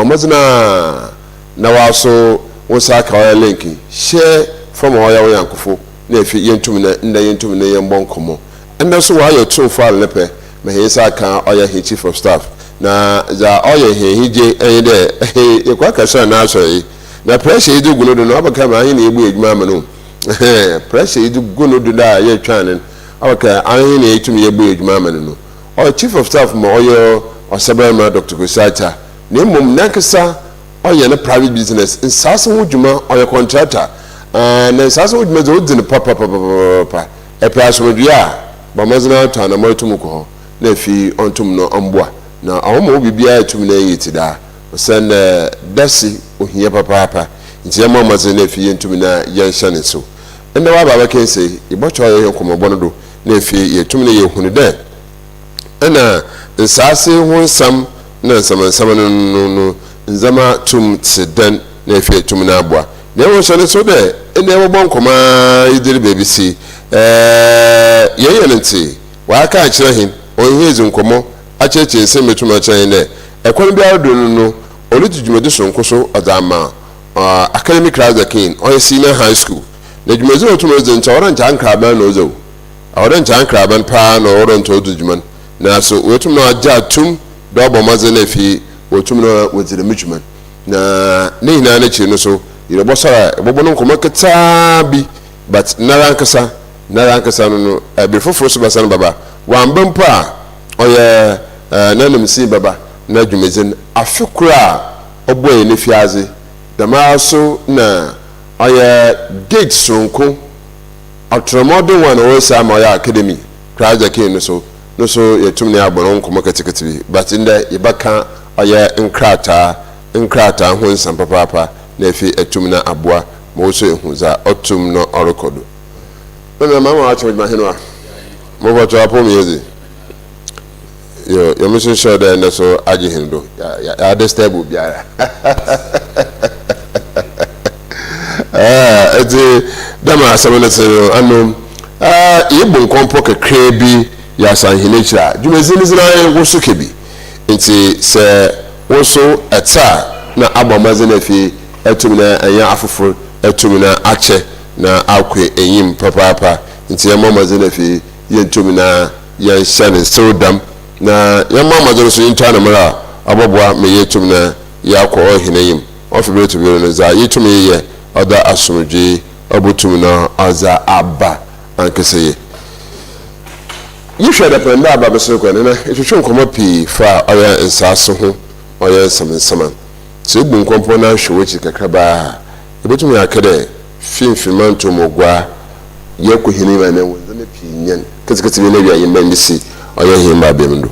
bomazna na waso wosa ka oya link share from oya yankofo na efi yentum na nda yentum na yembon komo enda so wa yo tun fa lepe me hisa ka oya chief of staff na za oya hije eyede ekwa kasha na aso yi na pressure idu gunodo no abaka ma ahin na egbu edwuma amano pressure idu gunodo da ye twanen abaka ahin na yetum yegbu edwuma amano no o chief of staff mo oyo osabema Dr. Kusacha ne mum nankasa oya na private business nsase ho dwuma oya contractor na nsase ho dwuma zo din papa price modua ba mazina to na motum ko na fi ontum no omboa na awoma obibia etum na yiti da sen dasi ohia papa nti ma mazina fi yentum na yanhya ne so enda wa baba kense ibocho ye komobono do na fi yetum na yehunu de na nsase ho nsam na nsam no nzama tum tsedan na fi tum na aboa na wo so ne so de ene wo bon koma idiri baby si yeyenenti wa aka akire hin onhezi nkomo acheche nse metum akire ne ekon bia do no olutujumedi so nkoso adama academic class king o senior high school na jumedi otum ozencha ora ncha ankraban no zo ora ncha ankraban pa no ora nto odujuman na so wetum no aja tum do bo mazene fi wetum no wezire mijuman na ne hina na chi no so yirebo sara ebobo no nkomo keta bi but narankasa no before so basan baba wambem pa oye nanim si baba na dwumezin afekura oboye ne fiaze damaso na oye gate sonko atromodo one o sa ma ya academy kraja ke no so yetum ne abono nkomo ketekete but nda yebaka oye nkrata ho nsam papa na efi etum na aboa mo so ehuza otum no orokodo na mama wa chama henwa mo ba to apo miezi yo mission show there na so aji hindo ya stable biara eti dama asamana se anu yebon kompo kakra bi ya sanhinechira jumezini zina woso kebi nti se woso eta na abamaze na fi etum na anya afoforo etum na ache na akwe enyim papa nti ya mama zena fi yentum na yan shane sodam na ya mama zena so yinta na mara abobwa me yetum na ya kwa ohinayim ofibre to biro no za yetum ye oda asumje obutum na aza aba ankeseye yihwe da penda aba beso kwa na etwetwe nkomo pi fa oya nsaso ho oya nsama se bu nkompo na hwechi kakraba ebutum ya kede finfimanto mogwa yeko hinima na wonza na pinyan katikati ne bia yimba ndisi oya himba bemndo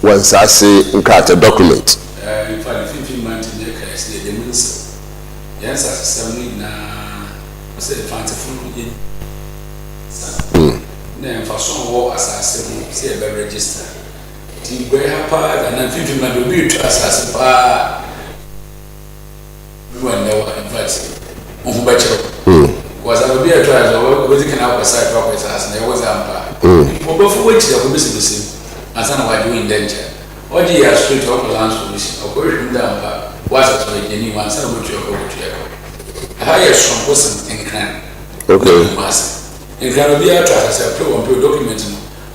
wansase nkata document finfimanto ne ka de demensa yansa samni na ose fante funu na façon wo asase mu se e be register ti gwe hapa na finfimanto bi tu asase pa wanda wa invite ufubacho was a be a try so we can help aside for us na was ampa obofu wechi ya kubisi bisi asana wa doing danger odi ya street of land solution operation ampa was to the any one sana mutu ya higher strong person in can okay in can be a try as a pro document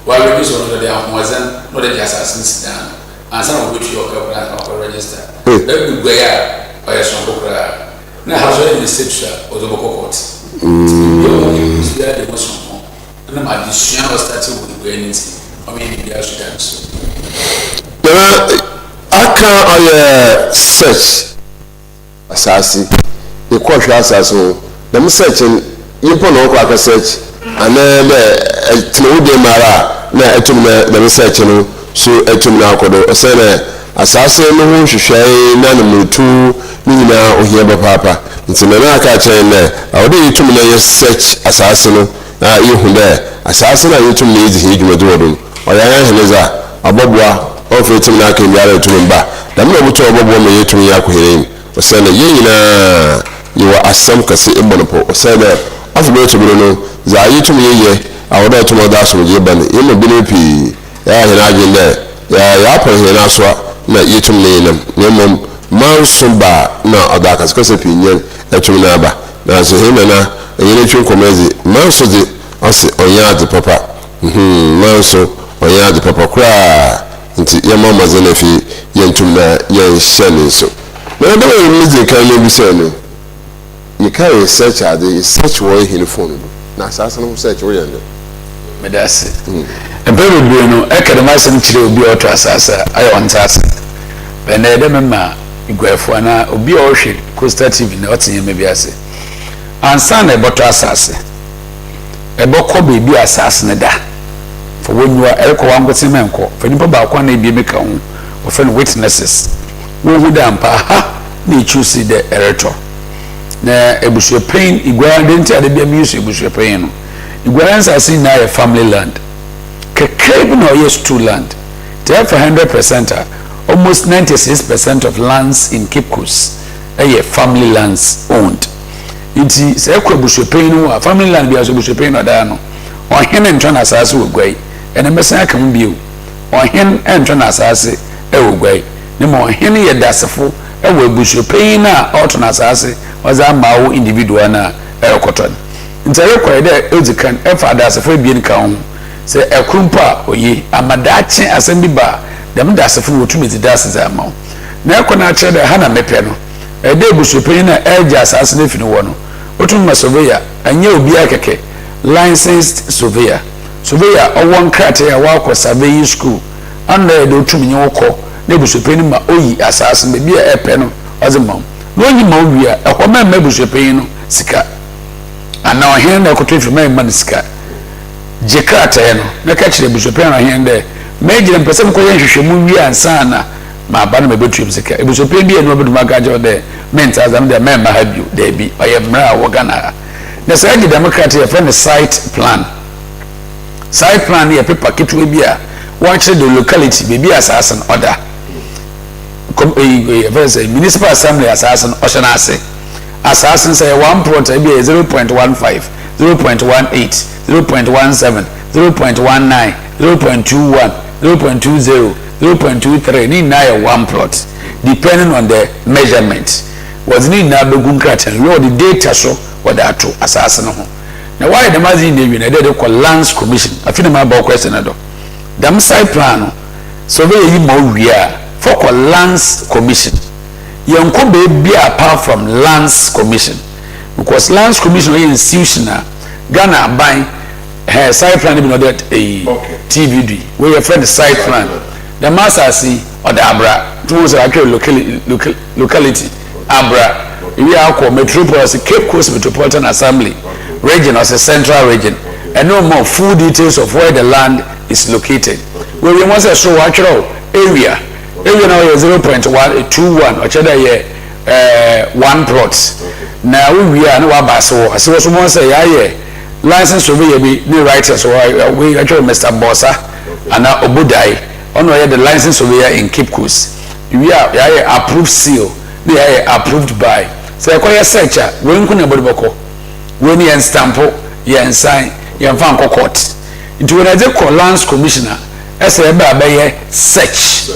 while we so that they are wazan no the assassin down asana mutu ya ko register that be where oya so kokra na hazo ni setua ozoboko court yo ya de motion na ma decision was started with the anything I mean the students na aka oya search asasi e ko hwa asasi na me search yimpo na ko aka search ana be tnode mara na etum na me search no so etum na akodo osene asasi no ho hwehwai na no mutu nina ohia ba papa nti na aka chen na awde yitum na ye search asase no na yehunde asase na yitum na yizi hidwuma do oya ya heleza abobwa ofetim na aka biara yitum ba da me obuto obobwa me yitum ya kohirin osana yina yiwa asam kase ibonpo osana afube to biro no za yitum yeye awde yitum da so je ban yimo bi no pi ya hina agende ya pa hina so na yetum ne nam nemom manso ba na odaka skose pinyen etum na ba na so he na yene twen komezi manso de ose onya de papa manso onya de papa kra nti yema mazene fi yentum na yen hyane so na da we music kan no bisa no you carry search ade search wo hin phone na asase no search wo yende medase ebere bi no ekadema sem kire obi oto asase ayo ntase bene de mema igwefo na obi ohwe Costa TV na otenye mebi ase ansa na eboto asase ebokọ bebi asase ne da for wonwa elko wangote menko for nipa ba kwa na ebie meka ho ofren witnesses wo hu da mpa ha na choose the erector na ebusu pain igwa denti ade bia mi use ebusu pain no igwa asase na ye family land kekebe no yes two land they have 100% almost 96% of lands in Cape Coast are family lands owned. Iti se ekwa bushepenu a family land bi aso bushepenu ada no. Ohene ntwa na asase ogwai. Ene mesa aka mu biu. Ohene ntwa na asase e ogwai. Ne mo ohene ye dasefo e wo bushepenu a oto na asase waza mawo individual na e okoton. Ntare kwa de ezikan e fa dasefo bi nka ho. Se ekrumpa oyi amadache asembi ba dem dasefo wotumi didase zama. Na ekona a chere ha na mepe no. Ede bushepenu na eja asase na fini wo no. Otumma surveyor anya obi akeke licensed surveyor owon krate ya wa surveying school anda edo otumnye wokọ na bushepenu ma oyi asase be bia epe no ozema no onyi ma owia ekoma ma bushepenu no sika ana ohen na ekoto ifima ma sika jekrate no na ka kire bushepenu ohen de mejire mpese mko yen hwehwemu wi ansa na ma ba no mebetu sika ebushepenu bi eno obeduma gaje de menta azam de member have you there be I have mra wogana na say the democrat your friend site plan ye paper kitwe bia watch the locality be assassin order municipal assembly assassin oceanase assassin say 1 plot be 0.15 0.18 0.17 0.19 0.21 0.20 0.23 ni na 1 plot depending on the measurement was need na begun kratan we the data so what that to asase no ho na why the mazi na wi na dey call lands commission afina ma ba question ado dam side plan so we yi ma wia for call lands commission yanko be be apart from lands commission because lands commission is institutional Ghana by side plan be no that a TVD we your friend side plan the master see or the abra towards actually locality abra we are called metropolis Cape Coast Metropolitan Assembly region as a central region and no more full details of where the land is located where we want to show actual area now is 0.121 or cheddar here 1 plot now we are no abaso so someone say yeah license surveyor be the writer so we actually Mr. Bossa and Obudai on the license surveyor in Cape Coast we are approved seal they are approved by so acquire searcher when kuna bodiboko when you stamp you sign you fan court into when I call lands commissioner as a search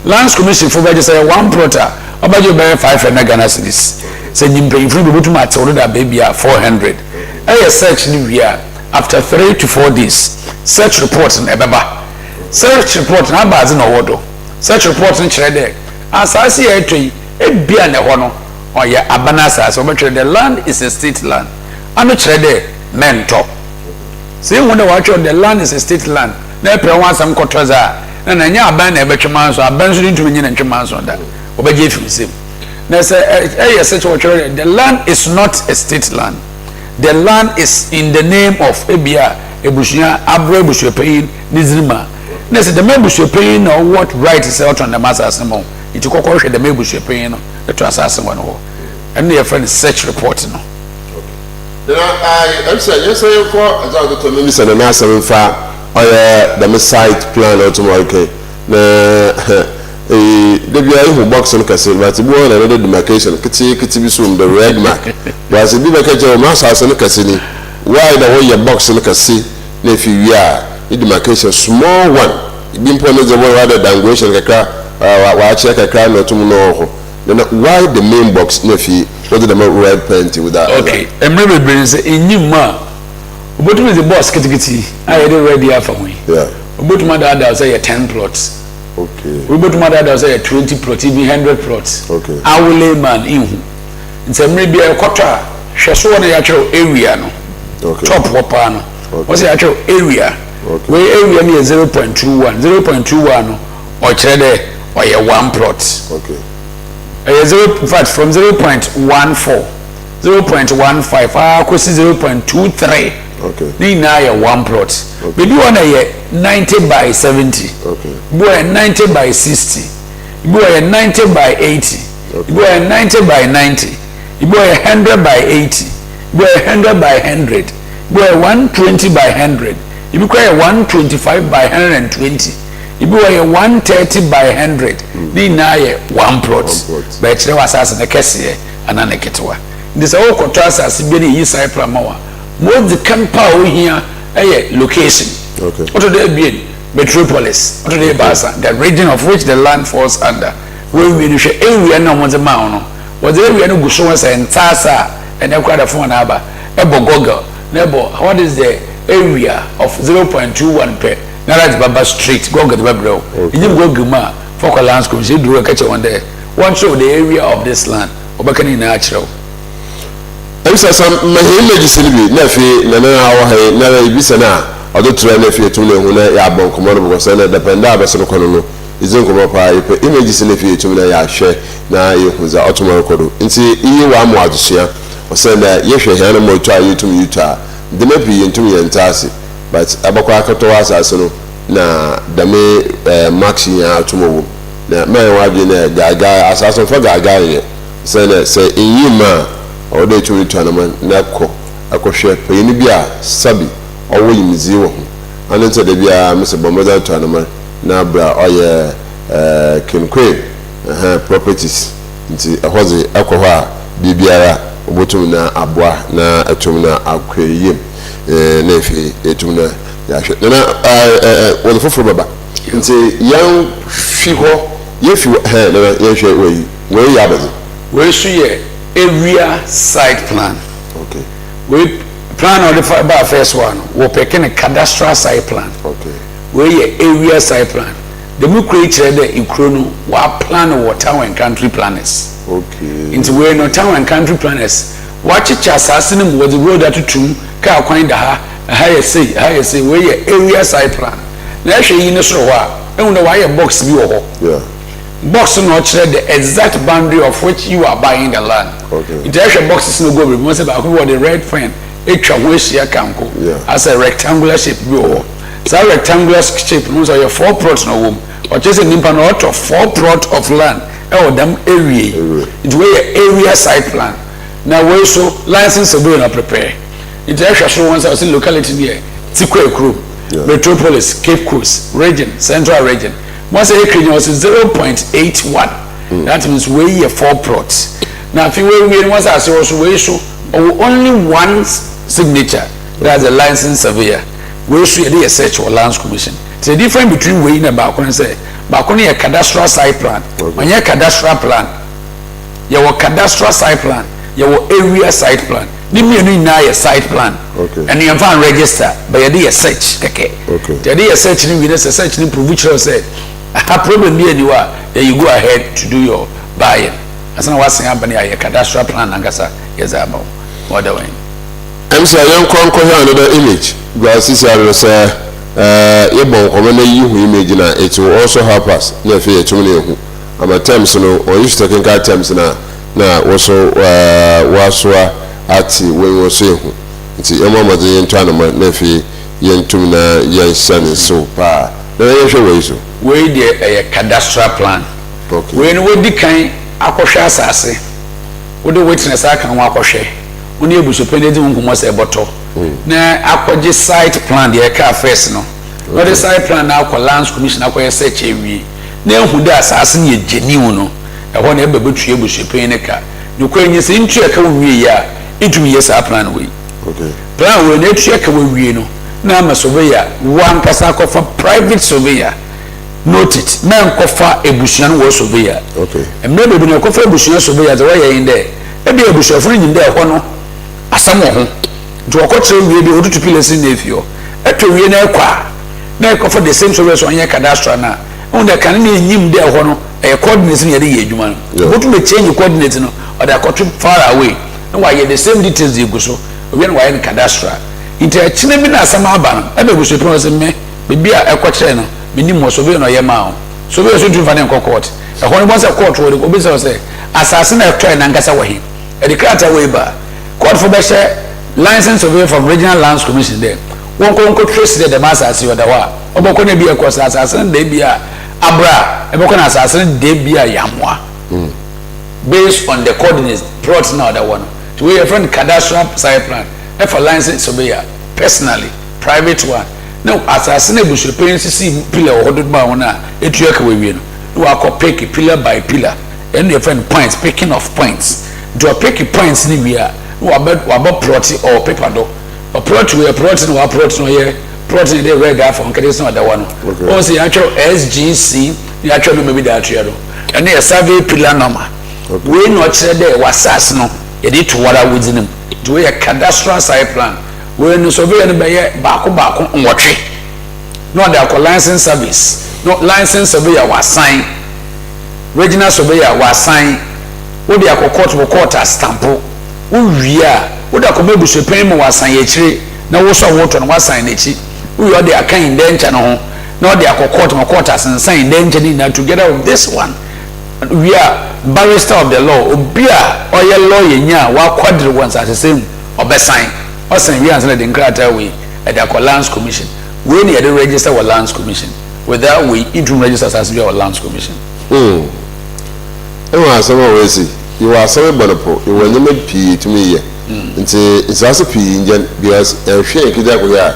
lands commission for just say 1 plotter about you buy 500 Ghana cedis say you pay free to match that baby 400 a search we are after 3 to 4 days search report in ebeba search report na bazi no wodo search report in chere asase ya etwi ebia ne ho no oya abanasa so betwe the land is a state land anu chere de mento say when the watch the land is a state land na pre wan sam kotoza na nya aban na ebetwema so aban so ntumi nyina ntwema so da obeje fisim na say search watch the land is not a state land the land is in the name of ebia ebushia abro ebushopein nizrima na say the membushopein or what right is out on the master asemo it kokko hwe the membushopein no to assassin one ho and your friend search report no then I say yes I ko azago to me say na asem fa the site plan automatically na the bia who box on kase but bu on another demarcation kiti bi so the red mark was bi ba ka je ma assassin kase ni why the way your box on kase na if you are the demarcation small one bi mpo no je rather than question kakra wa check a crime no tum no. Then why the main box no fi what the red paint with that? Okay, emre be say enyima obotum is the boss kitikiti I dey ready afa we. Yeah. Obotum ada say 10 plots. Okay. Obotum ada say 20 plots, even 100 plots. Okay. Awole man ihu. Nse emre bia ekota hweso na ya kire area no. Okay. Top wapa no. What's ya kire area? Okay. We area ni 0.21. 0.21 no o kire dey o ye 1 plot. Okay. In fact, from 0.14, 0.15, I 0.23. Okay. Ni na ya 1 plot. We do one a 90 by 70. Okay. Boy 90 by 60. Boy 90 by 80. Boy 90 by 90. Boy 100 by 80. Boy 100 by 100. Boy 120 by 100. You be 125 by 120. If you are 130 by 100, ni na ye 1 plot. But there was as a kesi and an eketwa. This all contrast as being east side pramawa. Most the campa here a location. Okay. What they be metropolis? What they basa? The region of which the land falls under. Where we share area no more the mountain. What the area no go so as and tasa and a quite a phone aba. Ebo Google. Nebo, what is the area of 0.21 per? Now that's Baba Street. Go get the web bro. You go Guma for lands commission. Do a catch one day. One show the area of this land. Obakani natural. I'm some image silly. Nefi, Nana, our never Bisana, or the train if you tune when I have bon command was sent at the Pendaba Sonocono. Is in Comapa, image silly if you tune I share. Now you was automobile. And see, you are more to share. Or send that yes, you have more try you to Utah. The maybe into me and Tassi. But abakwa akato asase no na dame maxi ya atomo na man wadwe na gaga asase fa gaga ye say enyima o de tumi tournament na akohwe peyini bia sabi owo yimizi wo ho anete de bia mse bomada tournament na bra oye kinkwe properties nti ahoze akọhọ a bibiara obotum na aboa na atum na akweyem nefi etum na ya hwe na won foforo baba nti yan fi ho ye fi na ye hwe we ya bazi we su ye area site plan. Okay. We plan on the first one we pick a cadastral site plan. Okay. We ye area site plan. The mu create the ikrono wa plan water and country planners. Okay. Into we no town and country planners watch it assassin with the road that to car coin the higher say we area site plan. Na hwe yi ne so ho a ehun na why box bi wo ho. Yeah. Box no chere the exact boundary of which you are buying the land. Okay. It actually boxes no go be most about the red pen etwa ho hia kanko as a rectangular shape bi wo ho. So rectangular shape no so your 4 plots no wom. Or just a nimpa no out of 4 plot of land e them area. It we area site plan. Now we so license we na prepare. It actually show once I see locality here. Tikwe Crew, Metropolis, Cape Coast, region, Central region. Once a acre was 0.81. That means we 4 plots. Now if we once I see also we show only one signature. That's a license surveyor. We should do a search for lands commission. It's a difference between we in a balcony say balcony a cadastral site plan. When you cadastral plan, you have cadastral site plan, you have area site plan. Give me a site plan. Okay. And you can register, but you do a search. Okay. Okay. You do a search, you do a search, you provincial said. I have problem here you are, then you go ahead to do your buying. As I was saying, a cadastral plan and yes about what the way. I'm saying young conquer another image. Glasses are say yebon komana yihu image na it will also help us. Na fe etumne hu. Ama terms no or used to think terms na also waswa ati when we say hu. Nti emama de yentwa na fe yentum na yensan so pa. Na yehwe we so. We dey a cadastral plan. Okay. When we dikan akohwe asase. We do witness aka ho akohwe. Oni ebuso penedi nkomo se boto. Na akwaje site plan de ka first no. No the site plan na akwa lands commission akwa search ewie. Na ehu da asase ne genuine no. E ho na e bebetu ebuso pen ne ka. No kwenye se ntu e ka wie ya. Itumi yesa plan we. Okay. Plan we na etu e ka wie no. Na ma surveyor one person for private surveyor. note it men kofa ebusuan wo surveyor okay emre bebi ne kofa ebusuan surveyor ze wo yin de ebi ebusuafo nyim de ho no asam ho nti okotre wie bi odutu pilesi na efio eto wie na ekwa na ekofa the same surveyor so onye cadastral na on de kan na nyim de ho no e coordinate na ye adwuma no odutu be change coordinate no or the control far away no why the same details dey go so we na why in cadastral nti a chine bi na asam aba no ebe ebusuafo se me bebi a ekotre no minim mo surveyor no ye ma ho surveyor so tun fa ne court e ho ne bo se court wo de obi se asase na try na ngasa wahi e de krata we ba court for be share license surveyor from regional lands commission there won ko trace the masase oda wa oboko na bi e ko asase na de bia abra e boko na asase na de bia yamwa based on the coordinates plot now that one to we friend cadastral site plan e for license surveyor personally private one no asase na busu pensi pillar o hodo ba wona etu aka we no we akopeke pillar by pillar and your friend points picking of points do a pick points ni we waba plot or paper do or plot we plot no plot no here plot in the red for nkede so that one o say actual SGC you actually maybe that here do and a survey pillar number we no chere there wasas no e dey to wara within him do a cadastral site plan we no survey no be baako nwotwe no dey call license service no license surveyor was sign regional surveyor was sign wo dey court stampo wo wia wo da ko mebuso pen mu was sign yechire na wo so wo to no was sign echi wo yo dey akan indenture no ho na wo dey court asensan indenture ni na together with this one we are barrister of the law obia oye lawyer nya wa quadri once at the same obesign o sign we answer the nkrata we at the lands commission we need to register with lands commission without we it register as our lands commission ewa asama we see you are sorry bonopo you will not pay to me nti it's also pay ngen because ehwe kida ko ya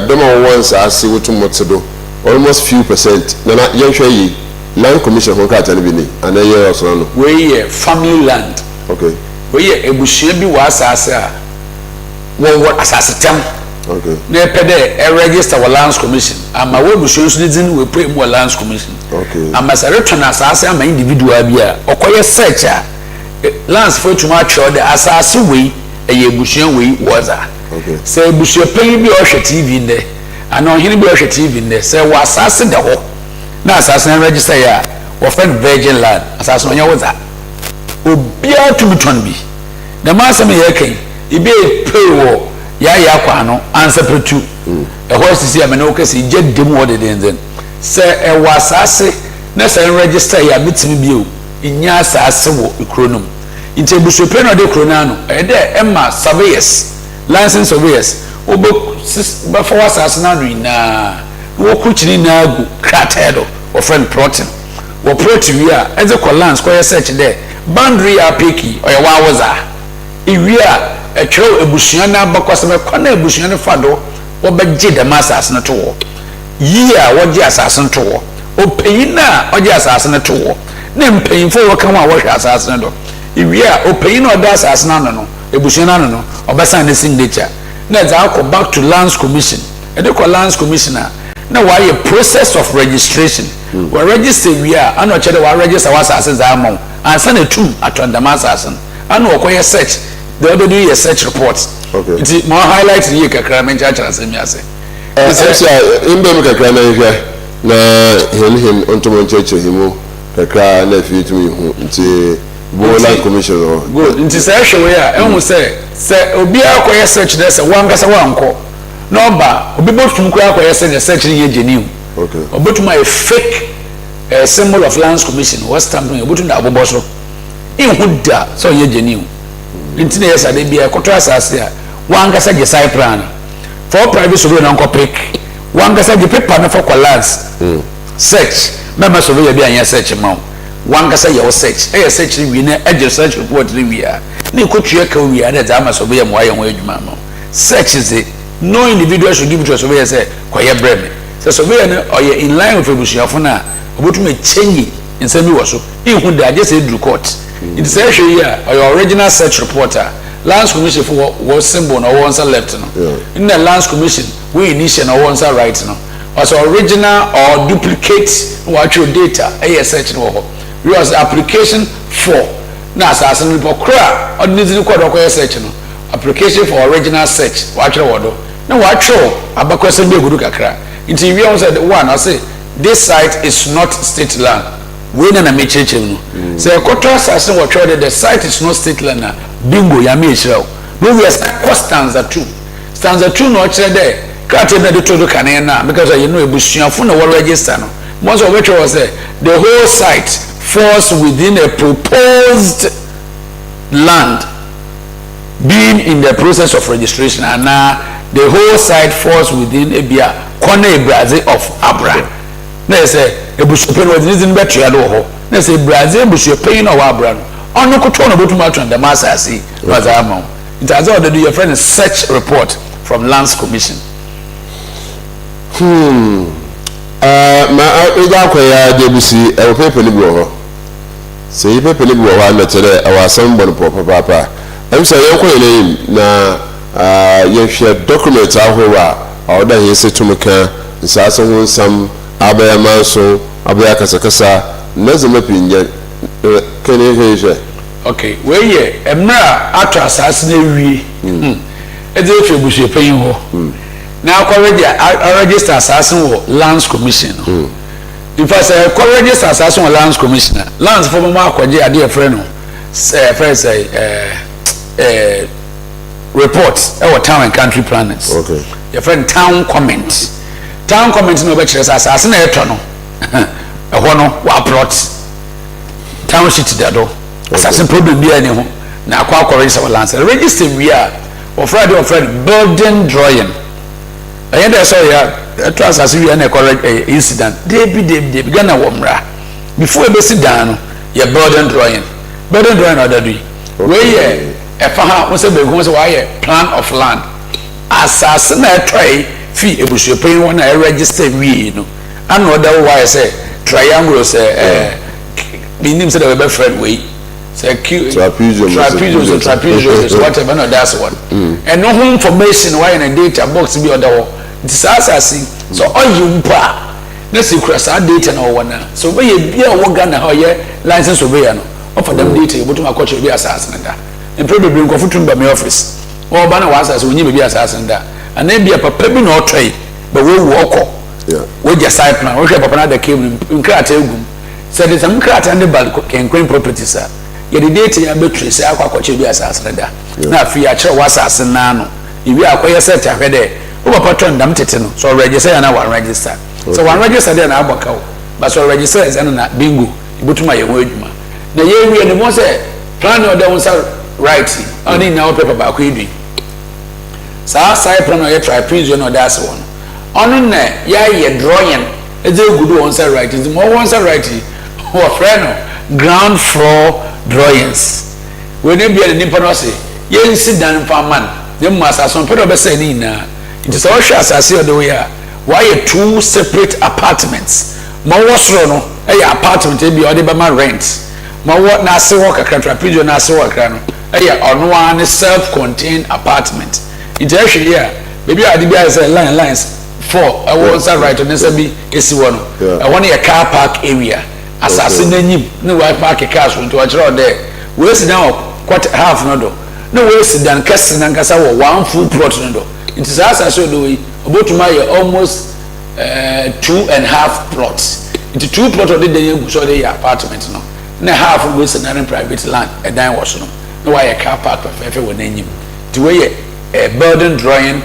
demo once as we to motodo almost few percent na yenhwe yi land commission ho ka tani bi ni ana ye osoro no we family land okay we ebusua bi wa asase a wo asase tem okay na pede e register with lands commission ama we ebusua so din we pray mu lands commission okay ama sa return asase ama individual bi a okoye search a lands for tuma atwa the asase we e ebusua we waza okay say ebusua pay bi o hwe TV nde ana ohene bi o hwe TV nde say wa asase de ho na asase na register ya wo friend virgin land asase no nya waza obia tumiton bi na masam ye kan ibe pay wo ya kwa no answer pretu e ho sisi amena o kase je dem wo de den say e wa asase na say register ya bitimi bi o inya asase wo ikronum inte busope no de krona no e de emma surveyors license surveyors obo ba for asase na no ina wo kuchini na agu kratedo o friend protein wo protein wi a eze ko lands ko ye search there boundary a peki o ye wa woza iwi a e tro ebusua na bakoseme ko na ebusua ne fado wo begye de masase na to wo yi a wo gye asase na to wo o peyin na o gye asase na to wo na mpeyin fo wo kan wa wo hwe asase na do iwi a o peyin na o da asase na no ebusua na no obesan ne signature na za ko back to lands commission e de ko lands commissioner na why a process of registration we register we are and chere we register was asses among and send a two at the masses and we go search the other do your search report okay it's more highlight here kakra men cha cha semi ase imbe me kakra na hwe na him onto cheche himo kakra na fi tumi hu nti bola commission good nti say hwe we a ehun say obi akoye search there say wan kasa wanko no ba obi botum ko akoye search ye genuine okay obetum a fake symbol of lands commission was stamping obetum da aboboso inhuda so ye genuine ntina yes ade bia koto asase a wangasa je site plan for private survey na nko pick wangasa je paper na for lands search mema survey bia anya search ma wangasa ye search search wi na e search report wi a na ikotue ka wi a na za ma survey mo aye ho adwuma ma search is it no individual should give to a surveyor say kwaye breme so surveyor no or in line with ebusuafo na obotum e change nsemi wo so ihu da just say do court it say hwe ya or original search reporter lands commission for what symbol no one left no in the lands commission we initiate no one right no as original or duplicate what your data a search no we was application for na asase no pokra ordinary ko do search no application for original search what your word na what show abakwese be gudu kakra nti we said one I say this site is not state land we na me cheche no say koto asase what the site is not state land na bingo ya me hira no we stanza 2 no chere there krate be de todo kanen na because you know ebusuafo na we register no most of which was the whole site falls within a proposed land being in the process of registration and now the whole site falls within a bia corner Brazil of Abra. Na say ebusuapen was reason better ya do ho. Na say Brazil ebusuapen of Abra. Ono koto no botu matron the masasi was amount. It has all do your friend search report from Lands Commission. Ma ida ko ya debusi e pepe ni bo se pepe ni bo wa na tere awasan bon papa em say yanko ile na ye hwe document ahora oda ye setumka nsasa ho nsam abaya manso abaya kasakasa na zama pinye kene heje okay we ye emra atwa asase na wi e de hwe busu pen ho na register assassin wo Lands Commission. In fact, register assassin wo Lands Commissioner. Lands for mama akwaje ade friend no. First report our town and country planners. Okay. Your friend town comment. Town comment no be chere assassin na eto no. Ho no wa plot. Town sheet dado. Assassin problem bi ani ho. Na akwa register lands. Register we are of friend building drawing. I saw ya trust as we na correct incident they be Ghana womra before we sit down your building drawing order do we here e fa ha we say be go say why plan of land asase na try fi ebusuapen won na register we no and order why say triangle say minim say the be friend we say trapezium whatever no that's one and no information why in a data box be order disasasi so oyimpa na securasa data na wona so be ye bia wo Ghana ho ye license obeya no offer them data you botuma koche bi asase nda in probably nko futum ba me office wo ba na wasase onyi bi asase nda ana bia papa bi na otoi ba wo wo okọ wo je site plan wo hwe papa na da came nkrata egum said this am nkrata and bal kenkwen properties a ye the data ya be trace akwa koche bi asase nda na afi ya kire wasase na no ibi akoye set ahwede Over patron dam tete no so register na one register so one register there na aboka o but so register is na bingo ibutuma ye ho adwuma na ye wi ne mo say plan order won say right oni na o paper ba ko edwi sa sai plan order trapezium no that's one ono na ya ye drawing e dey good won say right is more won say right o friend no ground floor drawings we ne bia ni pano say ye nsi dan fa man dem masa so pedo be say ni na it is also assassin of the way why 2 separate apartments ma wosro no apartment e bi ode be ma rent ma what na se work akra pigeon na se work no ono one self-contained apartment it actually here baby ade bi say lines 4 I want say right on say bi esi wo no I want a car park area assassin nanyim no why park cars so to achro there we sit down quarter half no do no we sit down kase na nkasa wo 1 full plot no do. It is as I said, about to my almost 2.5 plots. Into 2 plots of the so the apartment no. Na half of which another private land, a dime was no. No why a car park of everyone name. To way a building drawing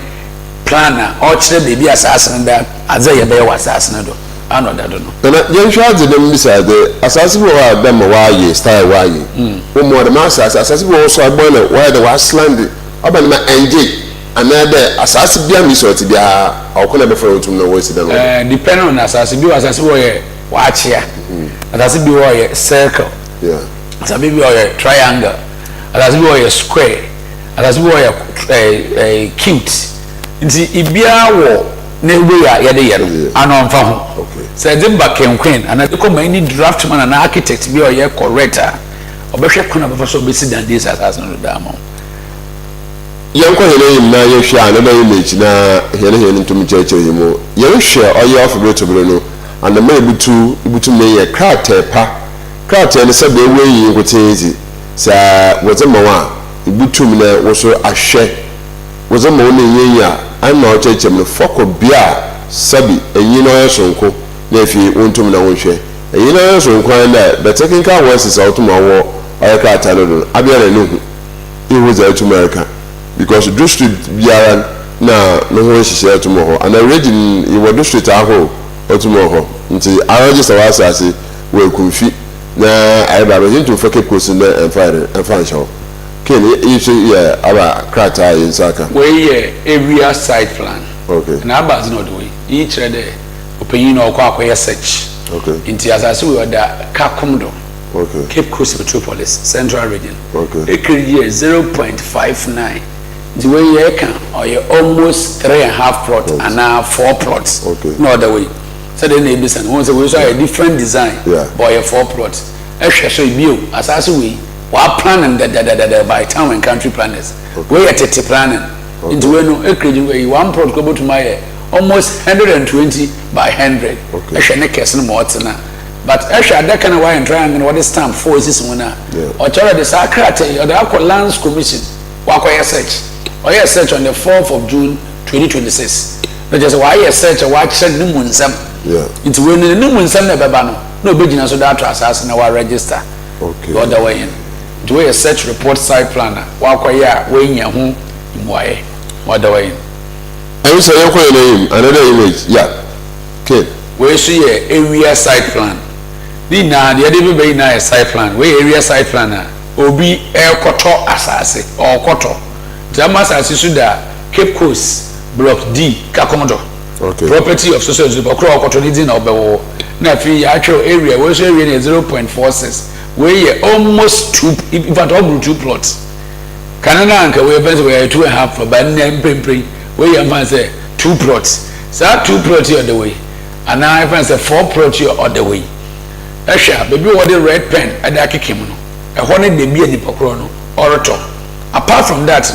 planner, orchard baby assassin that as a bear was assassin. I know that don't know. And you try to them beside the assassin were them why style why. One more the master assassin also a boiler where the was slanted. About my NG. Another assassin be a resort there. How can I be for to know what's the depend on assassin be assassin way watch here. Assassin be a circle. Yeah. Assassin be a triangle. Assassin be a square. Assassin be a cute. Nti ibia wo na we ya de yero anon fa ho. Okay. Say dem back queen and I come any draftman and architect be o corrector. Obehwe kona be so be sit down this assassin no da mo. yanko hene na yehwe another image na hene ntum cheche yimo yehwe oye alphabet no and ma ibutu me ye krate ne se be weyi nkotezi sa wozema wa ibutu me na woso ahwe wozema wo ne yenya an na cheche me foko bia sabi eyi no yesonko na efi wontum na wonhwe eyi no yesonko na the technical words is automawo oye krate no abia na nuhu ihu za to America because district biara na no ho hihye to mo ho and region you district aho otumo ho nti register was asase we kunfi na I ba into fake course na enfa show ken you say yeah aba krata in saka we area site plan okay na aba is not the way each read opinion no kwa search okay nti asase we oda kakomdo okay Cape Coast Metropolis Central Region okay ekiri 0.59 the way you can or you almost 3.5 plot and now 4 plots okay no other way so then they listen once we saw a different design yeah a 4 plots so you asase we planning the by town and country planners we are planning into we no ekiri 1 plot go to my almost 120 by 100 ne kese no na but actually that kind of why and trying and what is stamp for is this one or tell the secretary or the lands commission why search or search on the 4th of June 2026 but just why search or watch send no munsam it's when no munsam no begin so that assassin our register okay the other way in do a search report site planner why when you home why other way I say your name another image yeah okay we see a area site plan the na the dey be na a site plan we area site planner obi koto asase or koto jama asase so da Cape Coast block D Kakomodo okay property of social okro koto ni na obewo na fi actual area we so area na 0.46 we almost 2 in fact all 2 plots kanana anka we fence we 2.5 for but na mpempem we am say 2 plots so 2 plots on the way and now I fence 4 plots on the way Esha, baby, what the red pen at the Akikim. A honey de be any pocrono or a top. Apart from that,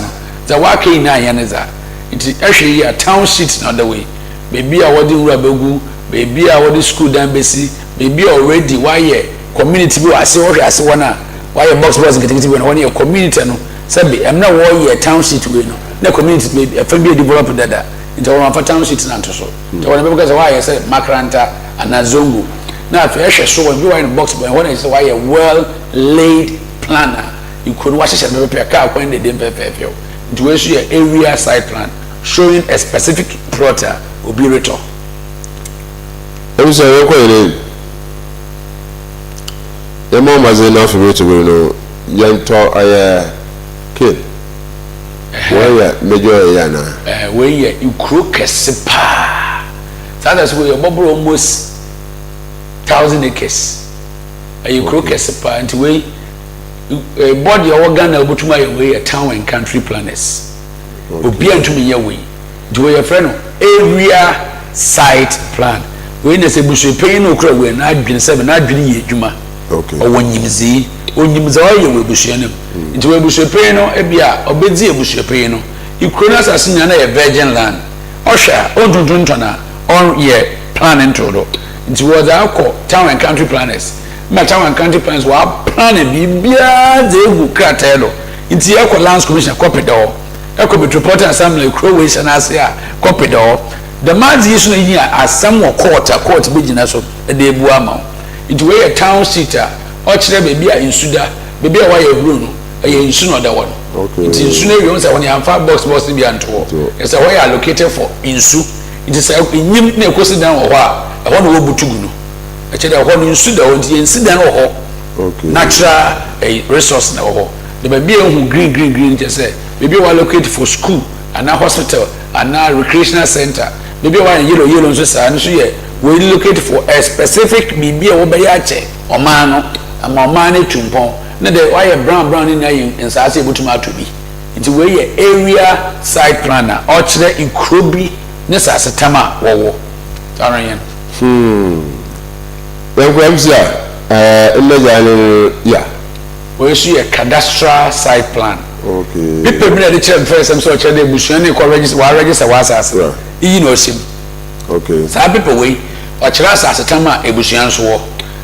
the Waki Nayaneza. It is actually a town seat on the way. Baby, I want the Rabogu, baby, I want the school down Bessie, baby already why community I say what I say one why a box was getting when one year community no. Sabi, I'm not war town seat we no. No community maybe a family developer that into one for town seats and so. The one because why I said Makranta and Nazungu. Now, if you show when you are in a box, but when it's why a well-laid planner, you could watch it and prepare a car when they didn't prepare you. To issue an area site plan showing a specific plotter will be written. I'm sorry, the mom was enough for me to know. Young talk, kid. Where major yana? Where you crook a sipa. That's where your bubble almost 1,000 acres. You crook a sepa and way a body organ able to my way a town and country planners. Be to me your way. Do a friend area site plan. When as a bush pay no crowd when I'd been 7, I'd been ye juma. Okay. Or when you see, you will bush him. Into a bush pay no, a bia, or bedzia bush pay no. You could not as a virgin land. Osha, or Duntona, on ye planning todo. It was our town and country planners. My town and country planners were planning bibia they who cratelo. It's the Eco Lands Commission copy door. Eco Metropolitan Assembly Croatian Asia copy door. The man's issue here as some court business of a day buama. It way a town seater, Ochre baby in Suda, baby a wire Bruno, a sooner the one. Okay. It is sooner you when you have 5 box to be untold. It's a way allocated for insu. It is a in near coast down or what. I want to go to Butuguno. Actually, I want to use the incident or natural a resource now. The baby who green just say, maybe we locate for school and a hospital and a recreational center. Maybe one yellow so we locate for a specific maybe a obayache or mano and my money tumpon. Now the wire brown in Sasi Butuma to be. It's a way area site planner, Ochre in Krubi, Nessa Satama, Wawo. Tarayan. Well, yeah, yeah. we see a cadastral site plan. Okay. People bring the check first and so check the bushani ko register was as. You know sim. Okay. Some people we or chras as tama ebusuan so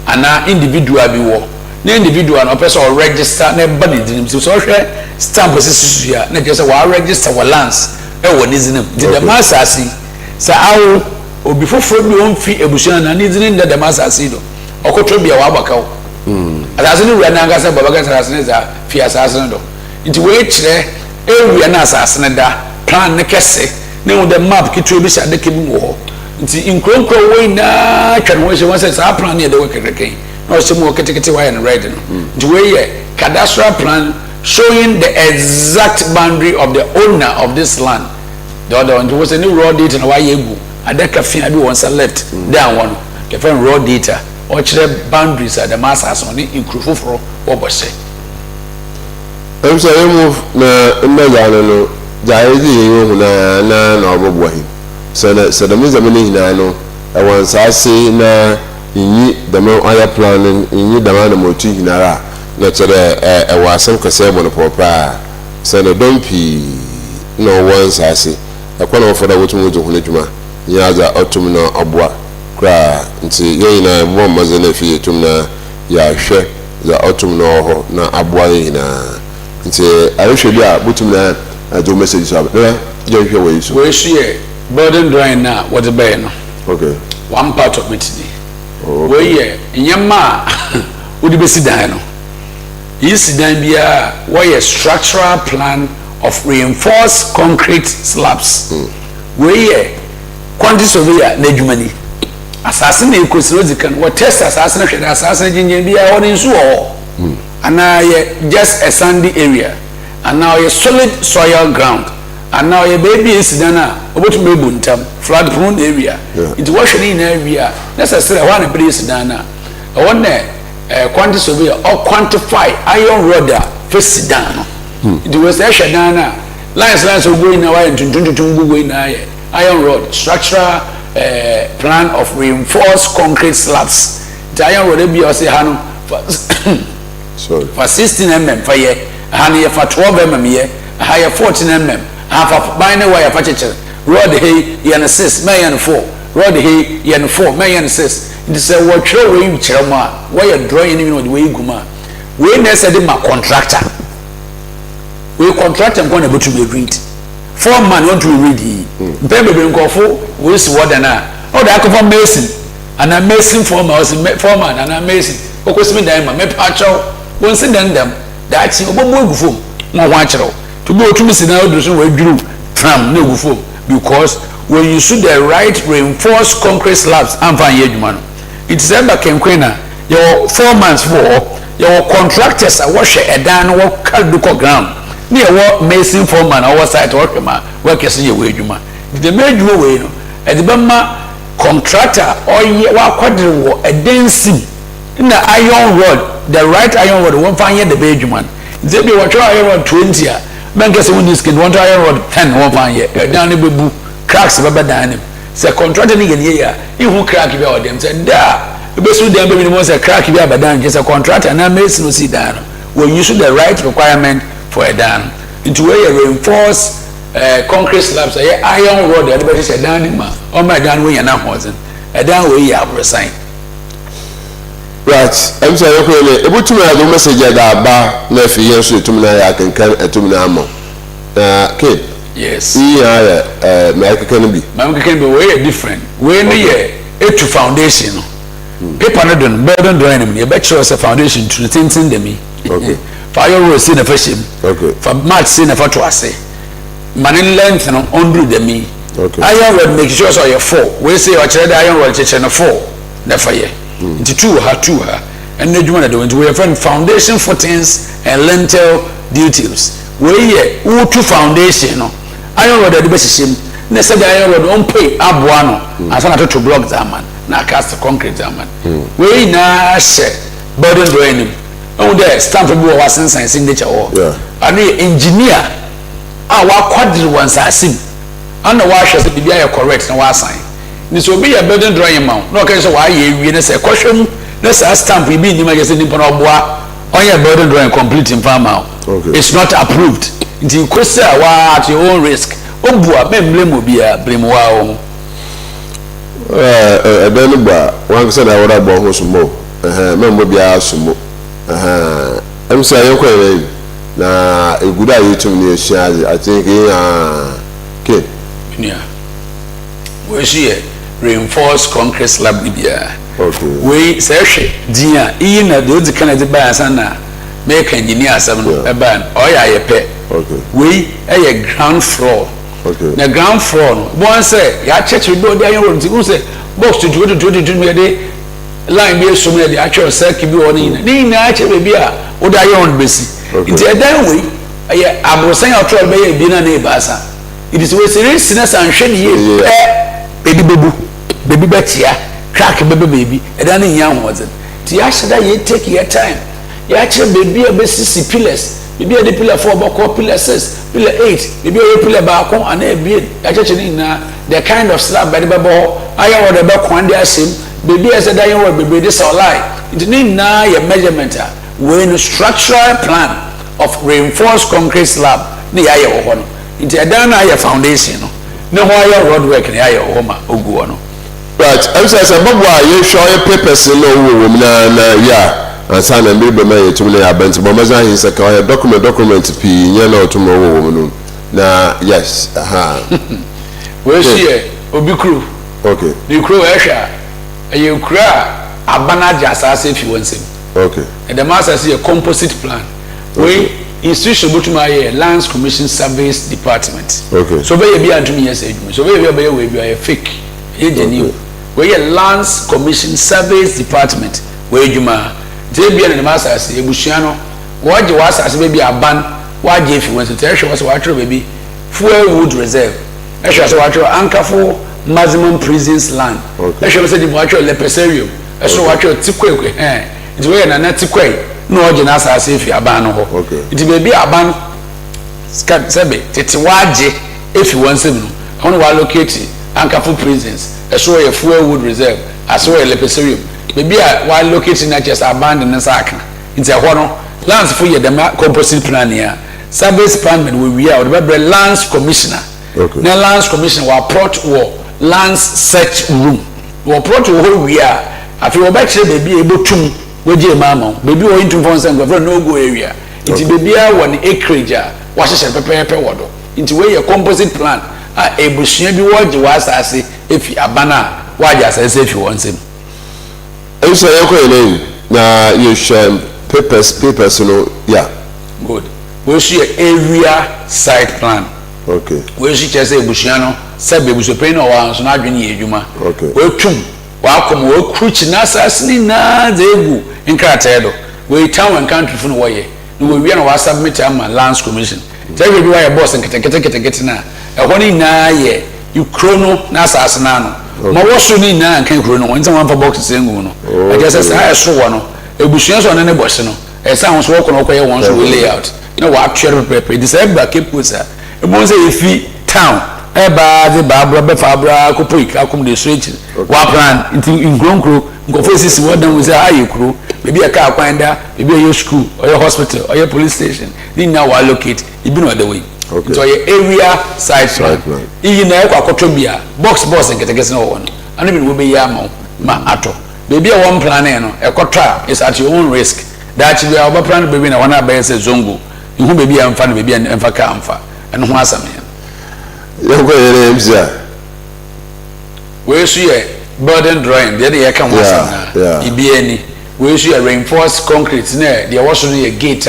ana individual bi wo. Na individual no person or register na body dim so hwe stamp position ya na just wa register wa lands e wo nizinam. The masasi sa awo obi foforo bi on fi ebusuan na nizinin da masasi do. Okotro bia wa abakaw. Asase ni wura na ngasa baba ga asase ne za fi asase ne do. Nti we kire ewia na asase ne da plan ne kese ne wo the map kitwe bi sha de ke bi wo. Nti inkronkro we na twan wo se won se sa plan ne de we kekeke. No se mo ketekete wa na right no. Nti we ye cadastral plan showing the exact boundary of the owner of this land. The other one was a new raw data na wa ye gu. Adaka fi abi won sa left down one. Ke fa raw data or the boundaries at the masses on it in Krufufro or Bosse. I'm sorry, move na Jaidi na Bobohi. So the Mizamini Nano, I once I say na in the more higher planning in the man of Moti Nara, not a was some Casabon of Papa. So the dumpy no once I say, a corner for the Wotumu to Hunijuma, Yaza Autumna Abwa. KRAH nti yeyina bo mazene fie tumna ya hwe za otum no ho na aboye na nti ahwe bia butum na do message so na je hwe we so we share burden drawing na what the bay no. Okay, one part of it today. We ye nyama udi besi dan no yisi dan bia we structural plan of reinforced concrete slabs. We ye quantity surveyor na adwumani asase na ekosiro dikan what test asase na hwede asase na ginyen bia woni nso wo ana ye just a sandy area and now ye solid soil ground and now ye baby esidana obotu mebu ntam flood prone area it was in area necessary one place dana one quantity survey or quantify iron rod face down it was a shadana lines of going away into 22 going iron rod structural plan of reinforced concrete slabs. The iron rod be also hanu for 16 mm for ye, hanu for 12 mm ye, higher 14 mm, half of binary wire for church. Rod hay yen 6, mayan 4, rod hay yen 4, mayan 6. It is a work show way you chairma, why you're drawing in the way guma. We necessarily my contractor. We contract and going to be read. 4 man want to read he. Baby been go for we see what na. Oh that come from mason. And a mason foreman and a mason. Okos me dan ma me pacho. Won sit dan dem. That thing obomo gufo. Mo wan chero. To go to me sit down do so we drew tram no gufo because when you shoot the right reinforced concrete slabs and fan yedwuma no. It is ever kenkwena your 4 months for your contractors are wash a dan work do ground. Near what mason foreman our site work ma work as you way juma the major way no at the bama contractor or wa quadri a dancing in the iron rod the right iron rod one find the bedroom they be what iron rod 20 man guess when this can want iron rod 10 one find here down the bebu cracks baba down him say contractor ni here you who crack be all them say da be so dem be no say crack be abadan just a contractor na mason no see down when you should the right requirement for a dam into where you reinforce concrete slabs iron rod everybody say down ma on my down when you na hozen a down where you have resign right I'm sorry okay ebutumi ado message da ba na fi yeso etumi na ya kankan etumi na amo kid yes yeah my kankan bi way different we no ye etu foundation paper no don building drawing me be sure say foundation to tintin dem okay fire road see na fashim okay for match see na for to ase manin length no under the me okay iron rod make sure so you 4 we say o chere the iron rod cheche na 4 na fire into 2 ha and na dwuma na do we have foundation footings and lintel details we here who to foundation no iron rod de be shishim na say the iron rod on pay aboa no asa na to block zaman na cast concrete zaman we na she burden drawing oh there stamp bi wa sensan signature oh and engineer wa quadri one sasim and wa hwe se bibia ya correct na wa sign ni so be ya building drawing ma no kan so wa ye wie na se kwhwem na sa stamp bi ni ma je se ni pono boa Oya burden drawing complete in farmer. Okay. It's not approved. Until you question at your own risk. Obua blame will be a blame wow. Then one said I would have bought some more. Member be some more. I'm saying okay. Na a good idea to me. I think okay. Yeah. We see reinforced concrete slab Libya. Okay. We say dia in a do the Canada Basana make engineer seven a ban or I pay. Okay. We a ground floor. Okay. The ground floor one say ya church will go there you say box to 22 me line be so many the actual circuit be on in ni actually be a wo da yon besi it a dan we I abrosan your trouble be na basa it is we serious sinners and hwe ye baby baby betia crack baby e dan nya hozen ti ya sheda ye take your time ya che baby a besi pillars baby a the pillar 4 bako pillar 6 pillar 8 baby a pillar bako and e bi ya che ni na the kind of slab by the babo aya wo the bako and asem baby as a dan wo baby this all lie it ni na your measurement we no structural plan of reinforced concrete slab ni ya ye wo ho no it a dan na your foundation no no why road work ni aye o ma ogu no right I'm saying baba you show your papers no wo na ya ansa na mbe ma ye tumle ya bent bo maza hin se ka document pi nya na otumo wo no na yes we see obi crew okay the crew ehwa aye kra abana jasa se fi wonsem okay and the master see a composite plan we institution butuma ye lands commission service department okay so be be antumi yes edwuma so be we a fake engineer we ye lands commission service department we edwuma they be na master see ebushia no waje wasa se be aban waje efi won so tehwe was watro be fuel wood reserve ehwe so watro ankafo maximum prisons land ehwe so di watro lepesarium ehwe watro tikwekwe it we na tikwekwe no oje na asase efi aban no ho it be be aban sebe tete waje efi wonsem no hono wa locate ankafo prisons eso ye fuel wood reserve aso ye lepesarium be be wa locate na just abandon na saka nti ho no lands for ye dem composite plan ya service department we are the lands commissioner na lands commissioner wa plot war lands search room wa plot wo we are afi wo ba kire be be ebotum woje mama baby o into phone say go no go area it baby a won acreage a wa hye pepepe wodo into we your composite plan a ebushia bi woje wa asase efi abana waje asase efi wonsem so you ko na you share papers no yeah good we see area site plan okay we see chese ebushia no se bebuso pe no wa so na adwene ye adwuma okay we tum wakom we kruchi na asasini na zegu inkratedo we town and country fu no woye no we na wa submit am lands commission tell we why boss nkete na ehwo ni na ye you chrono na asasina no ma wo so ni na kan chrono won ntan wan fa box sengu no I just say so wo no ebusuan so na ne boss no e sa won so wo kono koye won so layout you know what share paper this eba kepusa e bon say ifi town eba de babra be fabra kopoik akum de street wa plan in gronkro ngofo sisi wodan we say ayi kro bebi aka akwanda bebi ayo school or hospital or police station ni na wa allocate ibi no the way okay so your area site plan iyi na ekwa kotobia box nketekese no won ani bi we be ya ma ato bebi a one plan no ekotwa is at your own risk that we are plan bebi na wana be say zongo ihu bebi amfa no bebi amfa ka amfa eno ho asame yego yere mzia we see burden drawing there dey can wasana ibi ani we see reinforced concrete na there was no a gate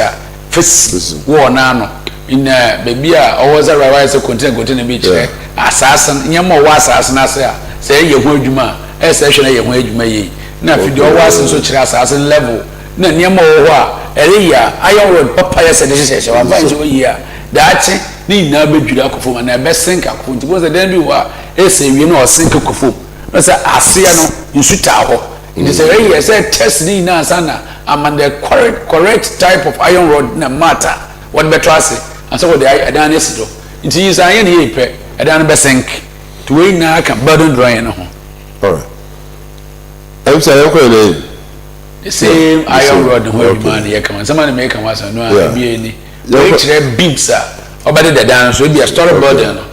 face wall na no in bebi a owoza rise contain be che asasan nyemo wa asasan na say ye ho adwuma hwe na ye ho adwuma yi na fidi owasen so kire asasan level na nyemo wo ho a ereya iron road papa ya se de hye wa ban so yi a daachi ni na bedwira akofo na be sink akofo nti bo se den bi wa ese wie na o sink akofo na say asia no nsuta ho it is a say test ni na sana am the correct type of iron rod na matter what better say and so the adan esido it is ayen ye pe adan be sink to we na can burden drawing no all right I'm saying okay the same iron rod who man here come someone make come was no be any we beams obade the dan so be a storyboard no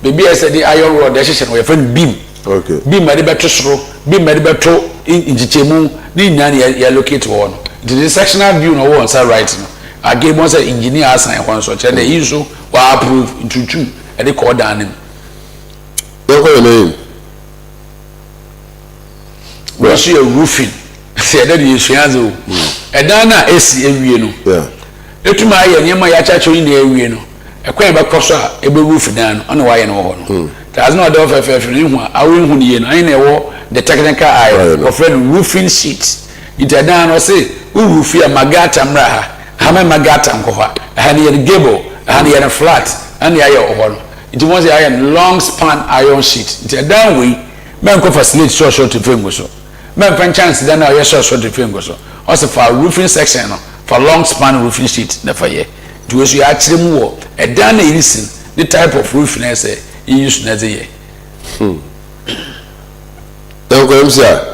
baby I said the iron rod the session we friend beam okay beam ma de beto soro beam ma de beto injichemu ni nyane ya locate one the sectional view no one side right no again once engineer assign one so che the issue wa approve into two e dey call down him you call your name we see a roofing say that you shanzo e dan na esi ewie no yeah etuma aye nyema ya chacho ni ewie no e kwan be koso a e be roof dan no ona wa ye no ho no that's not the offer ni hu a we hu ni ye no ayi na ewo the technical eye of friend roofing sheet it dan no say roof ya magata mra ha ma magata nko ha ni ye gable ha ni ye flat ani aye ho no it was a iron long span iron sheet it dan we men ko facilitate short to frame go so men fan chance dan na ye short to frame go so also for roofing section no for long span roofing sheet na for ye do so ya kire mu wo e dan na irisin the type of roof na say you use na dey ye dan ko am sia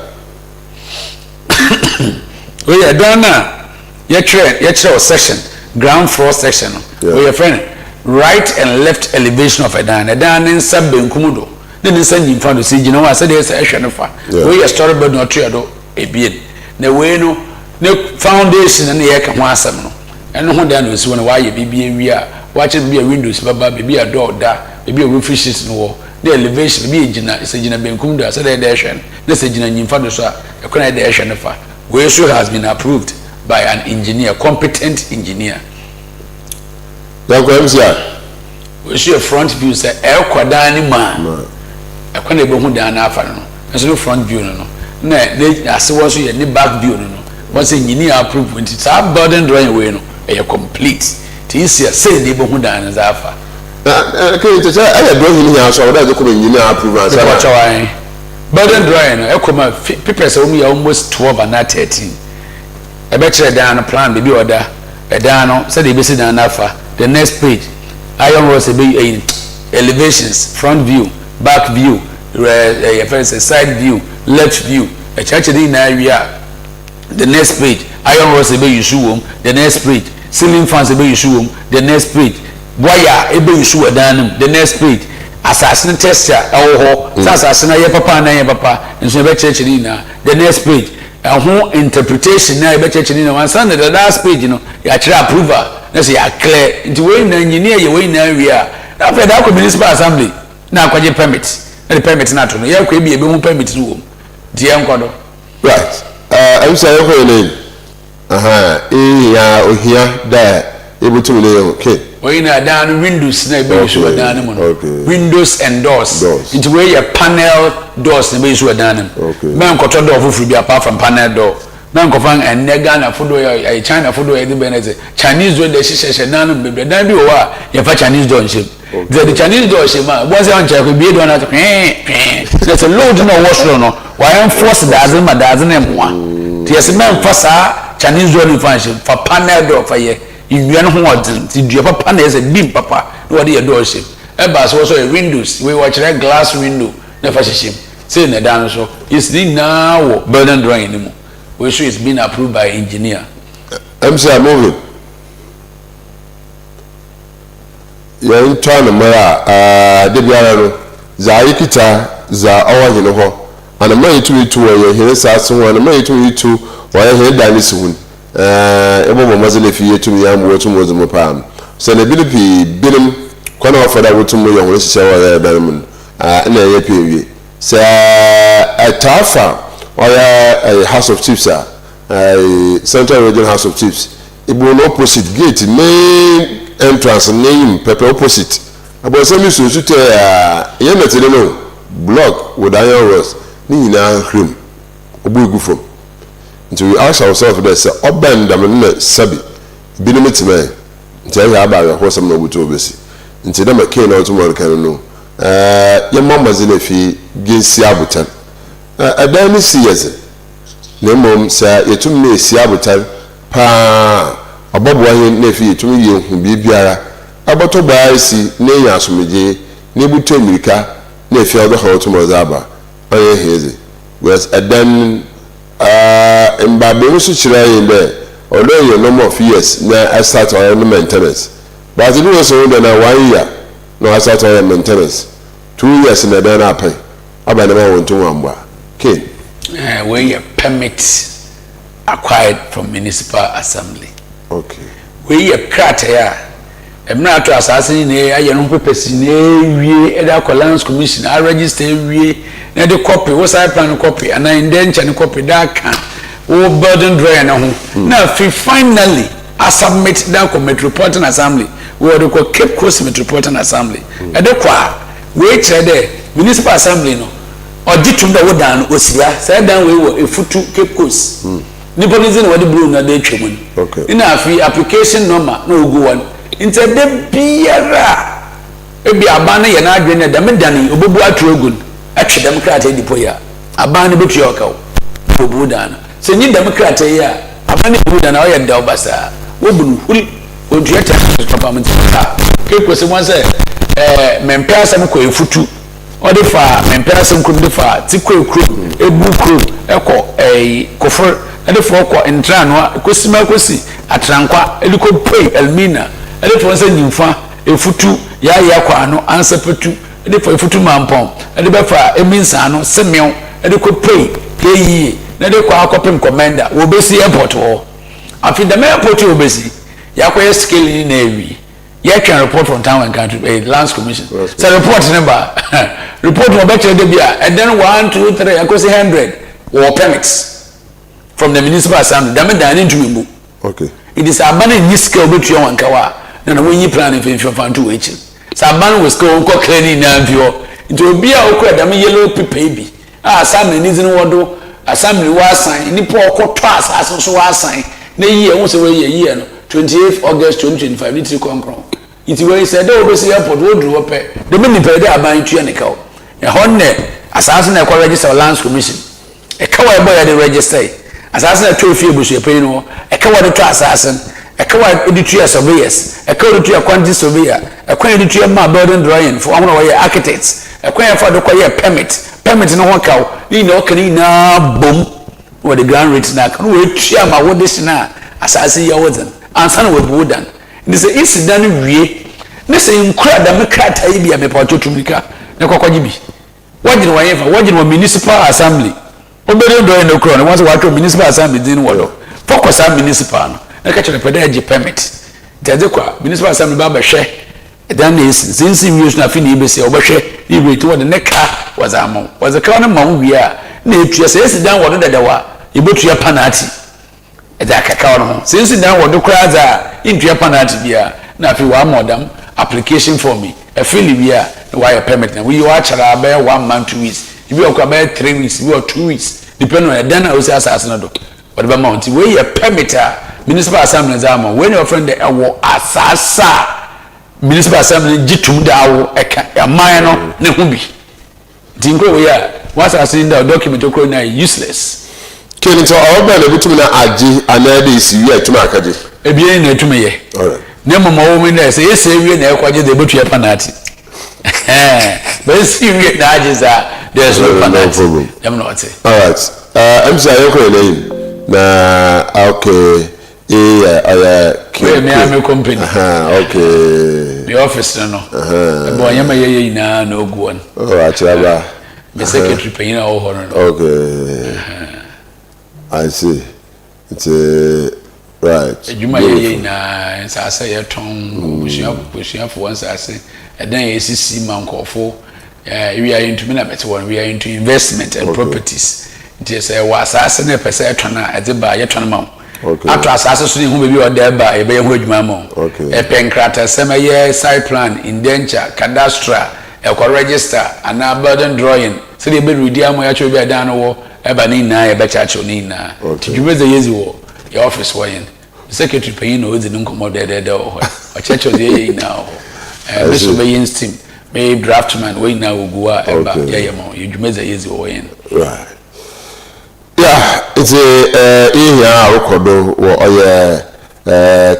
we ya dan na ye kire section ground floor section no we your friend right and left elevation of a dan in sabenkum do then say nyimfa do say gina wa say dey say ehwe no fa we your storyboard no to do ebien na we no ne foundation na ye ka ho asem no eno ho dan no si wona wa ye bibia wi a wa che bibia windows baba bibia door da bibia roof sheet no wo the elevation bibia gina say gina benkum do say dey ehwe na say gina nyimfa do so a e kona dey ehwe no fa we so has been approved by an engineer competent engineer. Dan ko am sia we see a front view say e kwadan ni ma e kwa na be hu dan na afa no so front view no na ase wo so ye ni back view no what say engineer approve it sa building drawing we no e complete ti see say dey be hu dan na afa okay to say I drawing ni so that go engineer approve and say what why building drawing no e come people say we almost 12 and 13 e be chere dan plan be order e dan no say dey be see dan na afa the next page iron rods be elevations front view back view side view left view a church in area the next page iron rods be issue the next page ceiling fans be issue the next page wire be issue dan the next page assassin texture ho assassin na ye papa nso be church in the next page ho interpretation na be church in one side the last page no ya kire approval na say ya clear into we na engineer ye we na area na for that municipal assembly na akwaje permit na the permit na to no ya kwa bi e be hu permit no wo die enkodo right am say ko ene ya ohia da ebutum le okay we na down windows na be use down mo windows and doors into we ya panel doors na be use down mo man koto door fufuru bi apart from panel door na nkofan enega na fodo ya China fodo ya be na say Chinese door dey sheshe na no be dan bi o wa ya fa Chinese door nshim the Chinese door nshim ma bo say on check bi do na there's a load no wash no why enforce doesn't emwa yes man force Chinese door no function for panel door for ye you no ho odin ti dua papa na say beam papa no what the door nshim e ba so windows we watch that glass window na fa sheshim say na dan so is the now building drawing ni mo we sure it's been approved by engineer. MC moving. You in turn mara de biara no za yikita za awa hino ho ana mai tu wa ye sa so ana mai tu wa ye da ni sihun ebo mazele fi yetu ya mu wotu mo zo mo pam so na bilipi bilim kwana wa fada wotu mo ye ho hye wa ya da mun na ye pewie sa atafa or a House of Chiefs, Central Regional House of Chiefs. It will opposite gate main entrance name pepper opposite. About some issue to tell block with iron rods. Ni na cream. Obu go from. Until we ask ourselves this oban damn sabi. Binimit me. Until ya ba ya horse no buto obesi. Until them can out tomorrow can know. Your mama zile fi ginsi abutan. Adani siyeze nemom sa yetum na esi abotar pa abobo ahen na fi yetum ye hu bibiara aboto baa si na ya asomje na buto mirika na fi odo hawo tomo zaba aye heze wes adan Mbabe nso chira yin there although you no more of years na I start on maintenance but it was only na 1 year no I start on maintenance 2 years na then I pay aba na won to wamba okay where your permit acquired from municipal assembly okay where your criteria emna to assassin na aye no pepesi na wie eda lands commission I register wie na the copy wo side plan copy and indenture ni copy that can wo burden drawing na ho na finally I submit that to metropolitan assembly we dey call Cape Coast metropolitan assembly e dey kwa we chere there municipal assembly no auditum da wo dan osia say dan we wo efutu Cape Coast ni police na wadi blue na dey twem okay ina afi application number na oguwan inte de biara ebi abana ye na adwene da medani obobu atwegun atwe democrat edipo ya abana betu yoka obobu dan se ni democrat ya abana obobu dan o ye da obasa obunu huri odueta parliament ke kwese mo say mempe asem ko efutu odi fa mempe asem ko de fa tikwe kro ebu kro eko kofor edi fo ko entra no kosima kosi atrankwa eliko pay elmina edi fo say nyimfa efutu ya kwa ano ansapetu edi fo efutu mampon edi be fa eminsa no semew edi ko pay keyi na edi kwa akopem commander wo besi airport wo afi the airport wo besi yakwa scale na ewi ya can report from town and country lands commission so report number report wo better de bia and then 1 2 3 akosi 100 or permits from the municipal assembly that mean into me okay it is abandon in this scale between one kawa na when you plan if you fan to each so abandon was go ko cleaning na view into bia okwa da me yellow paper bi assembly needs no wodo assembly wa assign ni po ko to asase so wa assign na yi e so we yi no 28th August 2025 it concron it we said do be say airport wo duru pe de me ni pe de aban tu ne kawo e honne asase na ko register lands commission e kawo e boy de register asase na trophy ebusu epe no e kawo de to asase e kawo editua surveyors e kawo editua quantity surveyor e kawo editua ma building drawing for amuna we architects e kawo for de ko ye permit no ho kawo ni na okani na bom with the grand rate na kan we tua ma wo de sina asase ya wodan ansa na we budan ni se incident wie ni se nkura da me krata yi bia me pa totumika na kokwaji bi wajin wa yefa wajin wa municipal assembly obere do en okro na wanso wato municipal assembly din wodo focus on municipal no na ka chere peda age permit jaje kwa municipal assembly ba hwe dan na since we na fi na ibese obehwe ni we to the neka was amon was a kind man we are na etua se dan wodo dadawa ibetua panati eda kaka no since dan wodo kra za intua panati bia na fi wa modam application for me a feel we are why permit na we you achara be 1 month 2 weeks if you are 3 weeks if you are 2 weeks depend on then I say asase na do what about mount we a permit municipal assembly zama when your friend the asasa municipal assembly jitum dawo eka man no ne ho bi dinko we are once I see the document okro na useless keni to oba na bitum na agi anade isi wi atuma akaje ebien na atuma ye alright ne mama wo me na say ese wi na ekwaje de betu ya panati but see wi na ajiza there's no penalty I'm not alright I'm saying ko name na okay me company okay the office no bo yama ye na na oguan achaba the secretary paying all horror okay I see it's right ejuma ye na sasa ye ton bushia for once I say and then ACC mankofo we are into me na better one we are into investment and properties it say was asase na pese etona edeba ye ton ma okay ato asase so ni hu bebi oda ba e be hu adwuma mo okay e penkrata sema ye site plan indenture cadastral e ko register ana burden drawing so dey be ready am ya cho bi adan no wo e ba ni na e be cha cho ni na tujumeze yezi wo your office wo yen secretary pay no odi nkomo de ho o checho de ye na ho be so be yin steam be draftman we na ogua e ba ye mo yujumeze yezi wo yen right yeah it's a here record or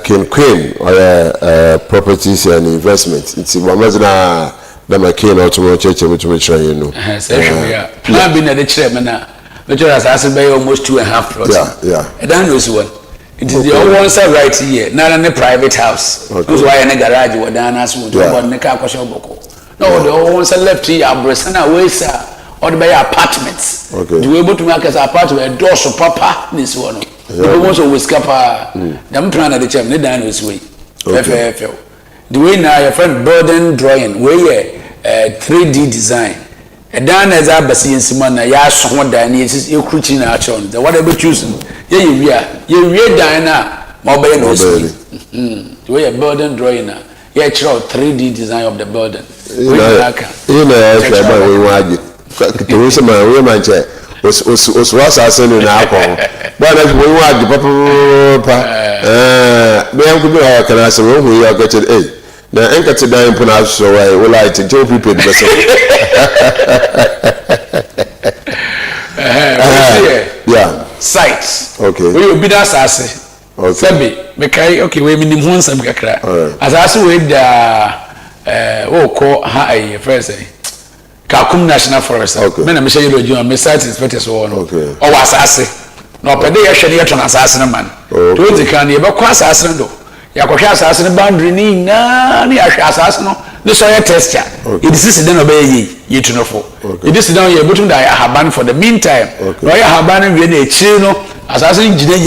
King Queen or properties and investment it's one na my king or tomorrow church to me try you know say yeah plan be na de kire me na But you as by almost 2.5 plots. Yeah. And then those one. It is the only one side right here, not in a private house. That's why in a garage or down as would about the car boko. No, the only one side left here, Bresana way, sir, or by apartments. Okay. To be able to make us apartment, door so papa, this one. The ones who scapa, them plan at the chair, they dine this way. FFL. The way now your friend burden drawing, where 3D design. A dan as I be seeing someone, ya someone that needs your cruching action. The whatever choosing. Yeah, you read Diana, mobile no the way a burden drawing. Yeah, 3D design of the burden. You know, we want to do some women check. Was assassin in alcohol. But as we want the papa, may could be our can I say, we are getting eight. Now, anchor to die in Punas, so I will like to tell people. Yeah. Sites. Okay. We will be that assassin. Okay. Sabi, okay, we minimum one some kakra. As I say, with the call high first. Kakum National Forest. Okay. Men, I'm sure you are site inspectors or no. Okay. Or assassin. No, but they actually are an assassin man. To the can you ever cross assassin do? Yakosha assassin boundary ni na ni assassin no. This is a test. It is then obey ye to know for. It is down here, but I have ban for the meantime. Royal Haban and Vienna Chino, assassin engineer,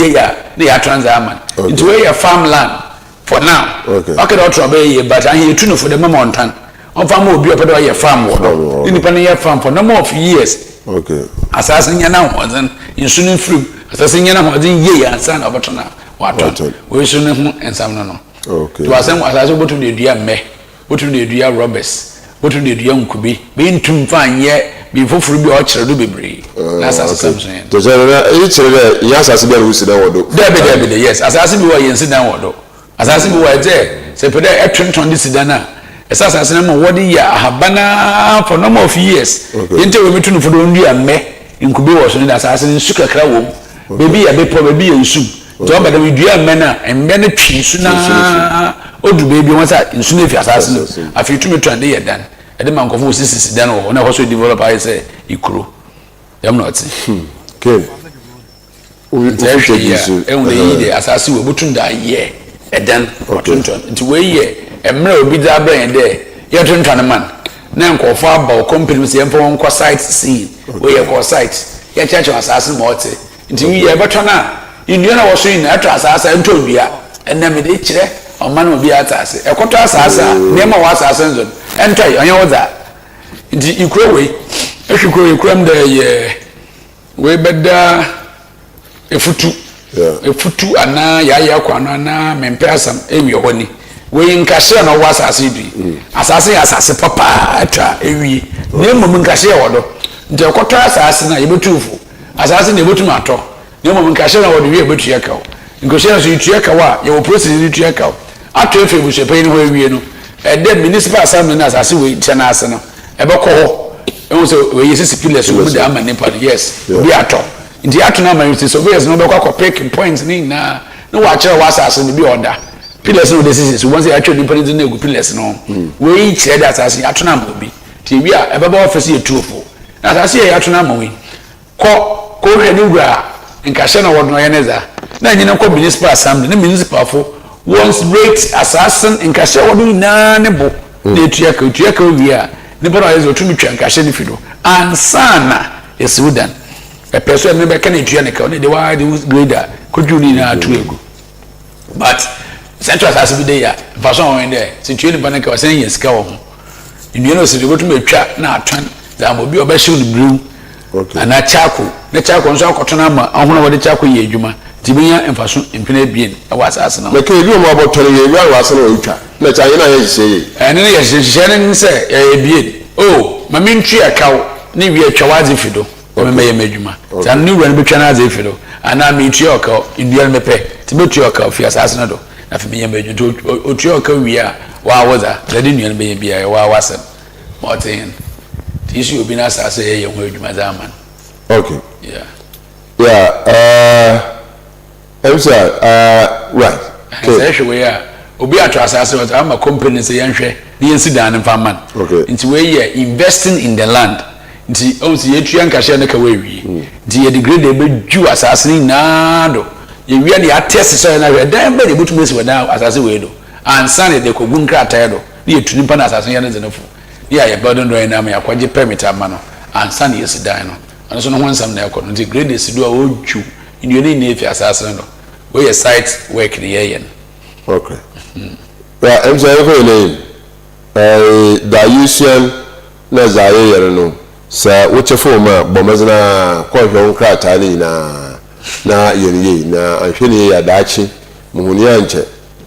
they are transaman. Into a farmland for now. Okay, not obey, but I hear to know for the mountain. On farm will be a farm water. Independent farm for no more of years. Okay. Assassin Yana wasn't in soon fruit. Assassin Yana was in ye and son of a tona. What? We soon and some no. Okay. To assemble as I go to the dear me. What do the dear robbers? What do the young could be? Being too fine yet before free be orchard to be brave. That's as I'm saying. To say, yes, as I sit down, Debbie, yes, as I see you sit down, as I see you are there, say, put a trend on this Sidana. As I say, what do you have banner for no more years? Until we meet for the only a me in Kubi was in the assassin in Suka Crow. Maybe a bit probably in soup. Don't but we do a manner and many trees sooner. Oh, do baby once in soon if you assassin. I feel to me to a day done. And the man of who is done or when I also develop, I say, you crew. I'm not. Okay. Only the assassin will put that year. And then, into way year. And Mero be that brain there. You're trying to man. Now, call far about companies and for one site scene where you call sites. Your church of assassin morty. Until you ever turn out. You know, I was saying that assassin told you, and then we did or man will be at us. A quarter assassin, name of assassins, and tell you, I know that. You crow away. If you crow, you cram the way better a foot two, and now Yakwana, Mempasam, Amy Honey. We in Cassia no was as he be. Assassin, papa, every name of Cassia order. The quarter assassin, able to assassin able to matter. No one Cassia or the way able to echo. In Cassia, you check a you will proceed to echo. After if we should pay where we know. And then municipal assembly as I see with Chanasana. Ever call. Also, we use a pillars with the Amman, yes, we are top. In the afternoon, so there's no picking points. No watcher was asking to be order. Pillars no decisions. Once they actually put it in the pillars, no. We each said that as the afternoon will be. We are above office here truthful. As I see a afternoon, we call Henugra and Cashana or Noyaneza. Then you know, municipal assembly, the municipal for once great assassin in Cassia or doing none. The Tiaco via the boys or 2 mutual Cassia Fido. And Sana is Sudan. A person never can eat the wide grader. Could you need to go? But Central has to be there. Person in there. Since you Panica was saying, yes, go home. In the university, go to me chat now, turn that will be a best blue. And that charcoal. The charcoal is our cottonama. I want to charcoal ye, Juma. Tibia and Fasun in Pinabin. I was asking. The Kay about 20 years was an ultra. Let I say. And then yes, Shannon say, a beard. Oh, my mean tree a cow. Maybe a Chawazi Fido. Or may Majuma. Some new run between us if you do. And I meet your cow in the Elmepe. To meet your cow, Fias Asnado. After me, a major to Otioka, we are. Why was that? The Indian baby, I wasn't. Martin. The issue will be nice, I say, young word, Madame. Okay. Yeah. Yeah. I'm sorry. Right. Actually, we are trust. I'm a company, say, the incident and farmman. Okay. Into where you're investing in the land. nti o si yetua nkahye ne ka wewi nti ye degrade be dwu asase ni na do ye wi na atest so na dan be de butume si wada asase we do ansa ne de kogun krata do ye tuni pa na asase ye ne zenefo ye ya burden do na ma yakwaje permit ama no ansa ne yesi dan no ano so no ho nsam na yakọ no nti grade si do a odwu ni ne ne fi asase no we ye site work ne ye okay ya emso ko ne da yusian na zaye yere no sa wuce foma bomazna ko hwon krata ni na yeniye na ahwene ya dachi muhuni anche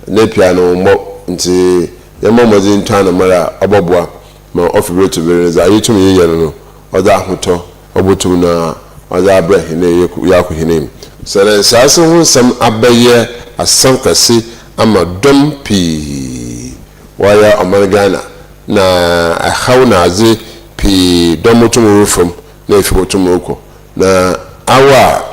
ne piano mo nti yemo mazin tana mara abobwa ma ofibreto bere zaye tumi yere no oda hoto obotum na oda abrahe ne yaku hinem sere sase hu sam abaye asankase ama dompi waya amargana na hauna aze pi domotum rufum na ifibotum uko na awa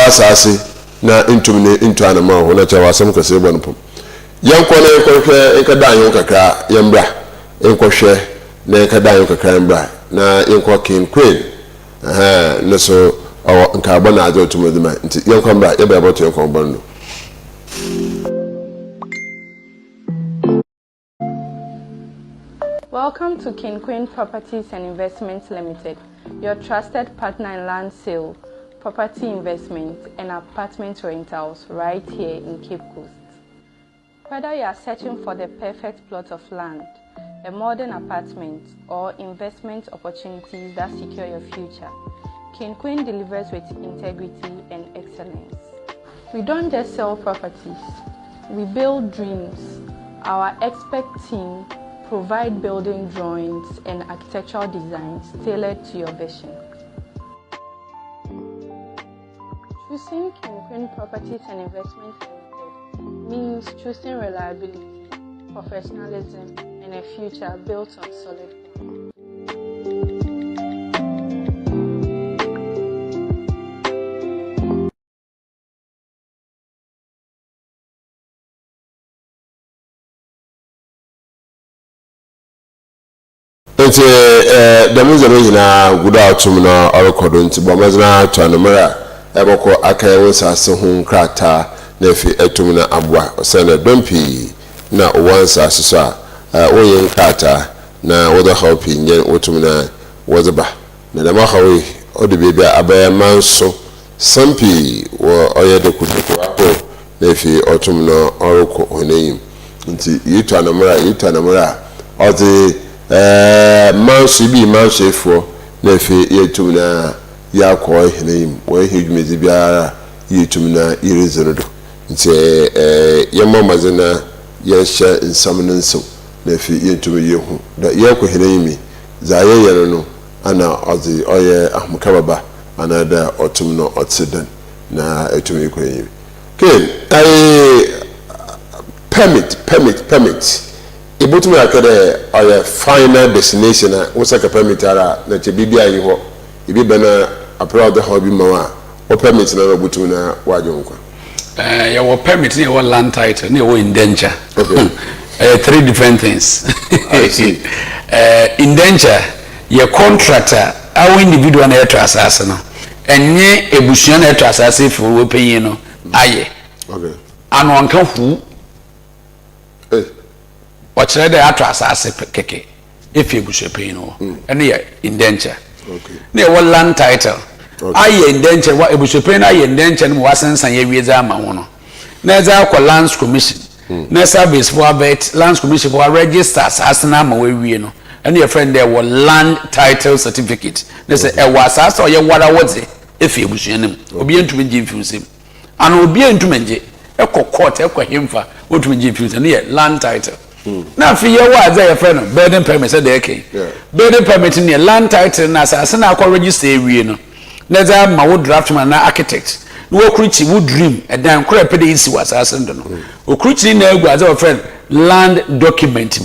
asase na into anama ho na cha wasam kase bonpum yanko na enkohwe enkada anyo kakra yambra enkohwe na enkada anyo kakra yambra na enko king queen na so nka abana aje otumodima nti yanko mbra yeba aboto yanko bondo. Welcome to King Queen Properties and Investments Limited, your trusted partner in land sale, property investment, and apartment rentals right here in Cape Coast. Whether you are searching for the perfect plot of land, a modern apartment, or investment opportunities that secure your future, King Queen delivers with integrity and excellence. We don't just sell properties, we build dreams. Our expert team provide building drawings and architectural designs tailored to your vision. Choosing King Queen Properties and Investments Limited means choosing reliability, professionalism, and a future built on solid ground. Nti damuze no nyina guda otum no orekodo nti bomazna to anamara eboko akaye wosase hu krata na fi etum na abwa osana dompi na owansa so a oyen krata na wodo hopi nyen otum na wozeba na dama hawi odi bebia abaya manso sampi wo oyede kutuko apo na fi otum no oreko oneyim nti yitu anamara odi manso bi manso efo na fi yetum na yakọ hinim wo hidumezi biara yetum na irezerodo nti yemma mazena yehye nsam nso na fi yetum yehu da yakọ hinimi za yeyere no ana ozi oye ahmukababa ana da otum no otsidan na etum yekoyimi ken permit ibutum akade oye final destination na wosaka permit ara na chebibia yi ho ibi bana apra the hobby mawa o permit na robutum na wajo nkwa ya wo permit ne wo land title ne wo indenture okay three different things I see. Indenture your contractor our individual na eto asase no enye ebusuan na eto asase for we pay no aye okay anu anka hu wachire da ato asase keke efi ebusuan pay no ene ya indenture okay ne wo land title aye indenture wa ebusuan pay na aye indenture no wasensan ye wieza ama ho no na za kwa lands commission na service for bet lands commission for register asase na ama we wie no and your friend there was land title certificate. They say a was as or your water was if you wish him. Obi into me give him. And obi into me a court a him for what we give you and land title. Now for your was there friend building permit said they came. Building permit in your land title and assassin I call register we no. There's a my wood draftman architect. No creature would dream a damn crap easy was assassin. O creature in there was our friend land document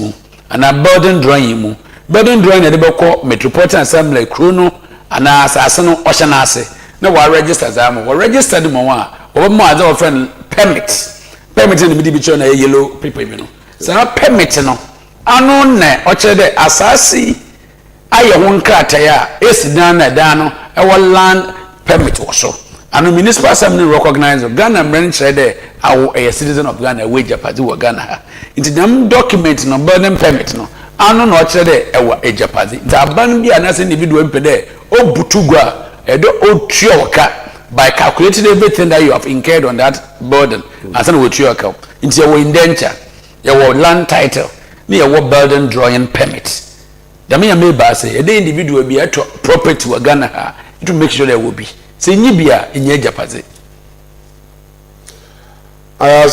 and a burden drawing burden drawing na dey call metropolitan assembly krono ana asase no oshanase na wa register zamo wa register dem wa o mo aza o friend permit ni bi cho na yellow paper bi no sa permit no anu na o che dey asase aye ho nkrataa a esidan na dan no e land permit wo so and municipal assembly recognize Ghana men say there a citizen of Ghana we Japadi wo Ghana into them document no burden permit no anu no kire there e wa Japadi the ban bi anase individual mpe there o butugwa e do o tuoka by calculating everything that you have incurred on that burden and then we tuoka into your indenture your land title near your burden drawing permit the me ba say a individual be at property wa Ghana ha to make sure there will be say nyibia enye Japadi aya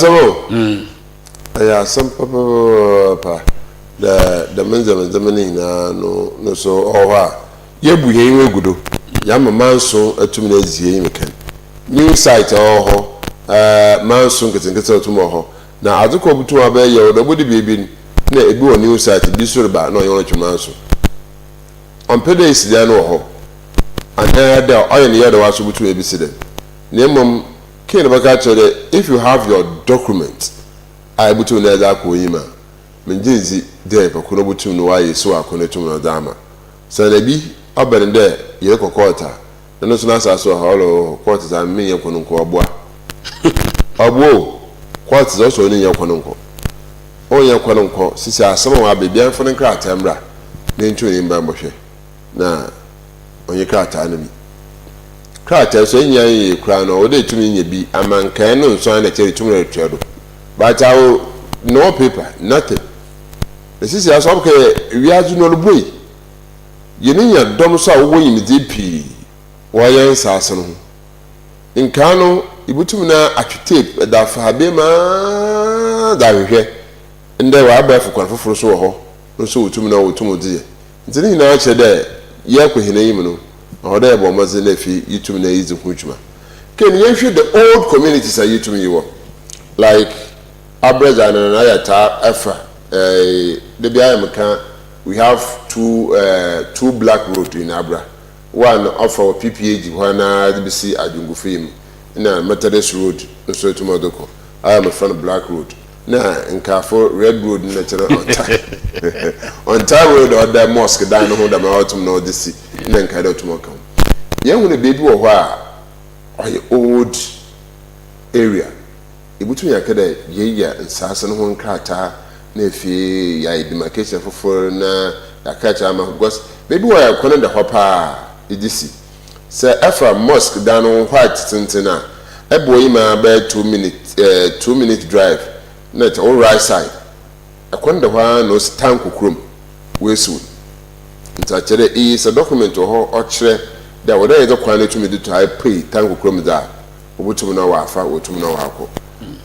some papa the menzamen na no so owa yebu yen wegudo ya manso atum na ezie yin kan new site oho manso nketenkete atum oho na adukọ butu aba ye odobodi bibi na ebi wo new site bi sorba na oyo ntwe manso on pede isidia no oho and then there oil ne yada waso butu ebi side na mom kin baka chere if you have your document I butu na da ko yima menjinzi de pa kuno butu no waye so akono tum na dama sanabi oberende ye kokota no so na asaso holo court za me ye kono ko aboa abo court za so ni ye kono ko o ye kono ko sisi asama wa bebia fo ne krata mra ne ntu ni mba mohwe na onye krata na mi krata so nya ye kra no o de tumi nya bi amankan no so na chere tumi retwedo but no paper nothing sisi aso ke wiazu no lubui yeninya dom so wo yimidi pi wayan sase no nkano ibutum na atwetape da fa be ma da hwehwe nde wa aba fukwan foforo so ho no so utum na utum die ntini na ache de ye kwehina yim no oda e bo maze na fi yitum na yizi kunchuma ken ye hwe the old communities are yitum yiwo like abraza na ayata afa the biamaka we have two black road in Abra. One of our PPAG, one BC Adungufim, na Methodist Road, so to Modoko. I am a friend of Black Road. Na in Carrefour, Red Road, natural on time. On time road or the mosque down the my autumn no this then Kado to Mokam. Young when a baby or old area. Ibutu yakade ye and Sassan one krata. Nefi ya demarcation for na akacha ama because maybe we are calling the hopa idisi say efa mosque down on white tintina eboyi ma be 2 minute drive na to right side akonda hwa no stand kokrom wesu nta chere is a document ho kire that we dey kwan to me to I pay tank kokrom da obutum na wa afa otum na wa akọ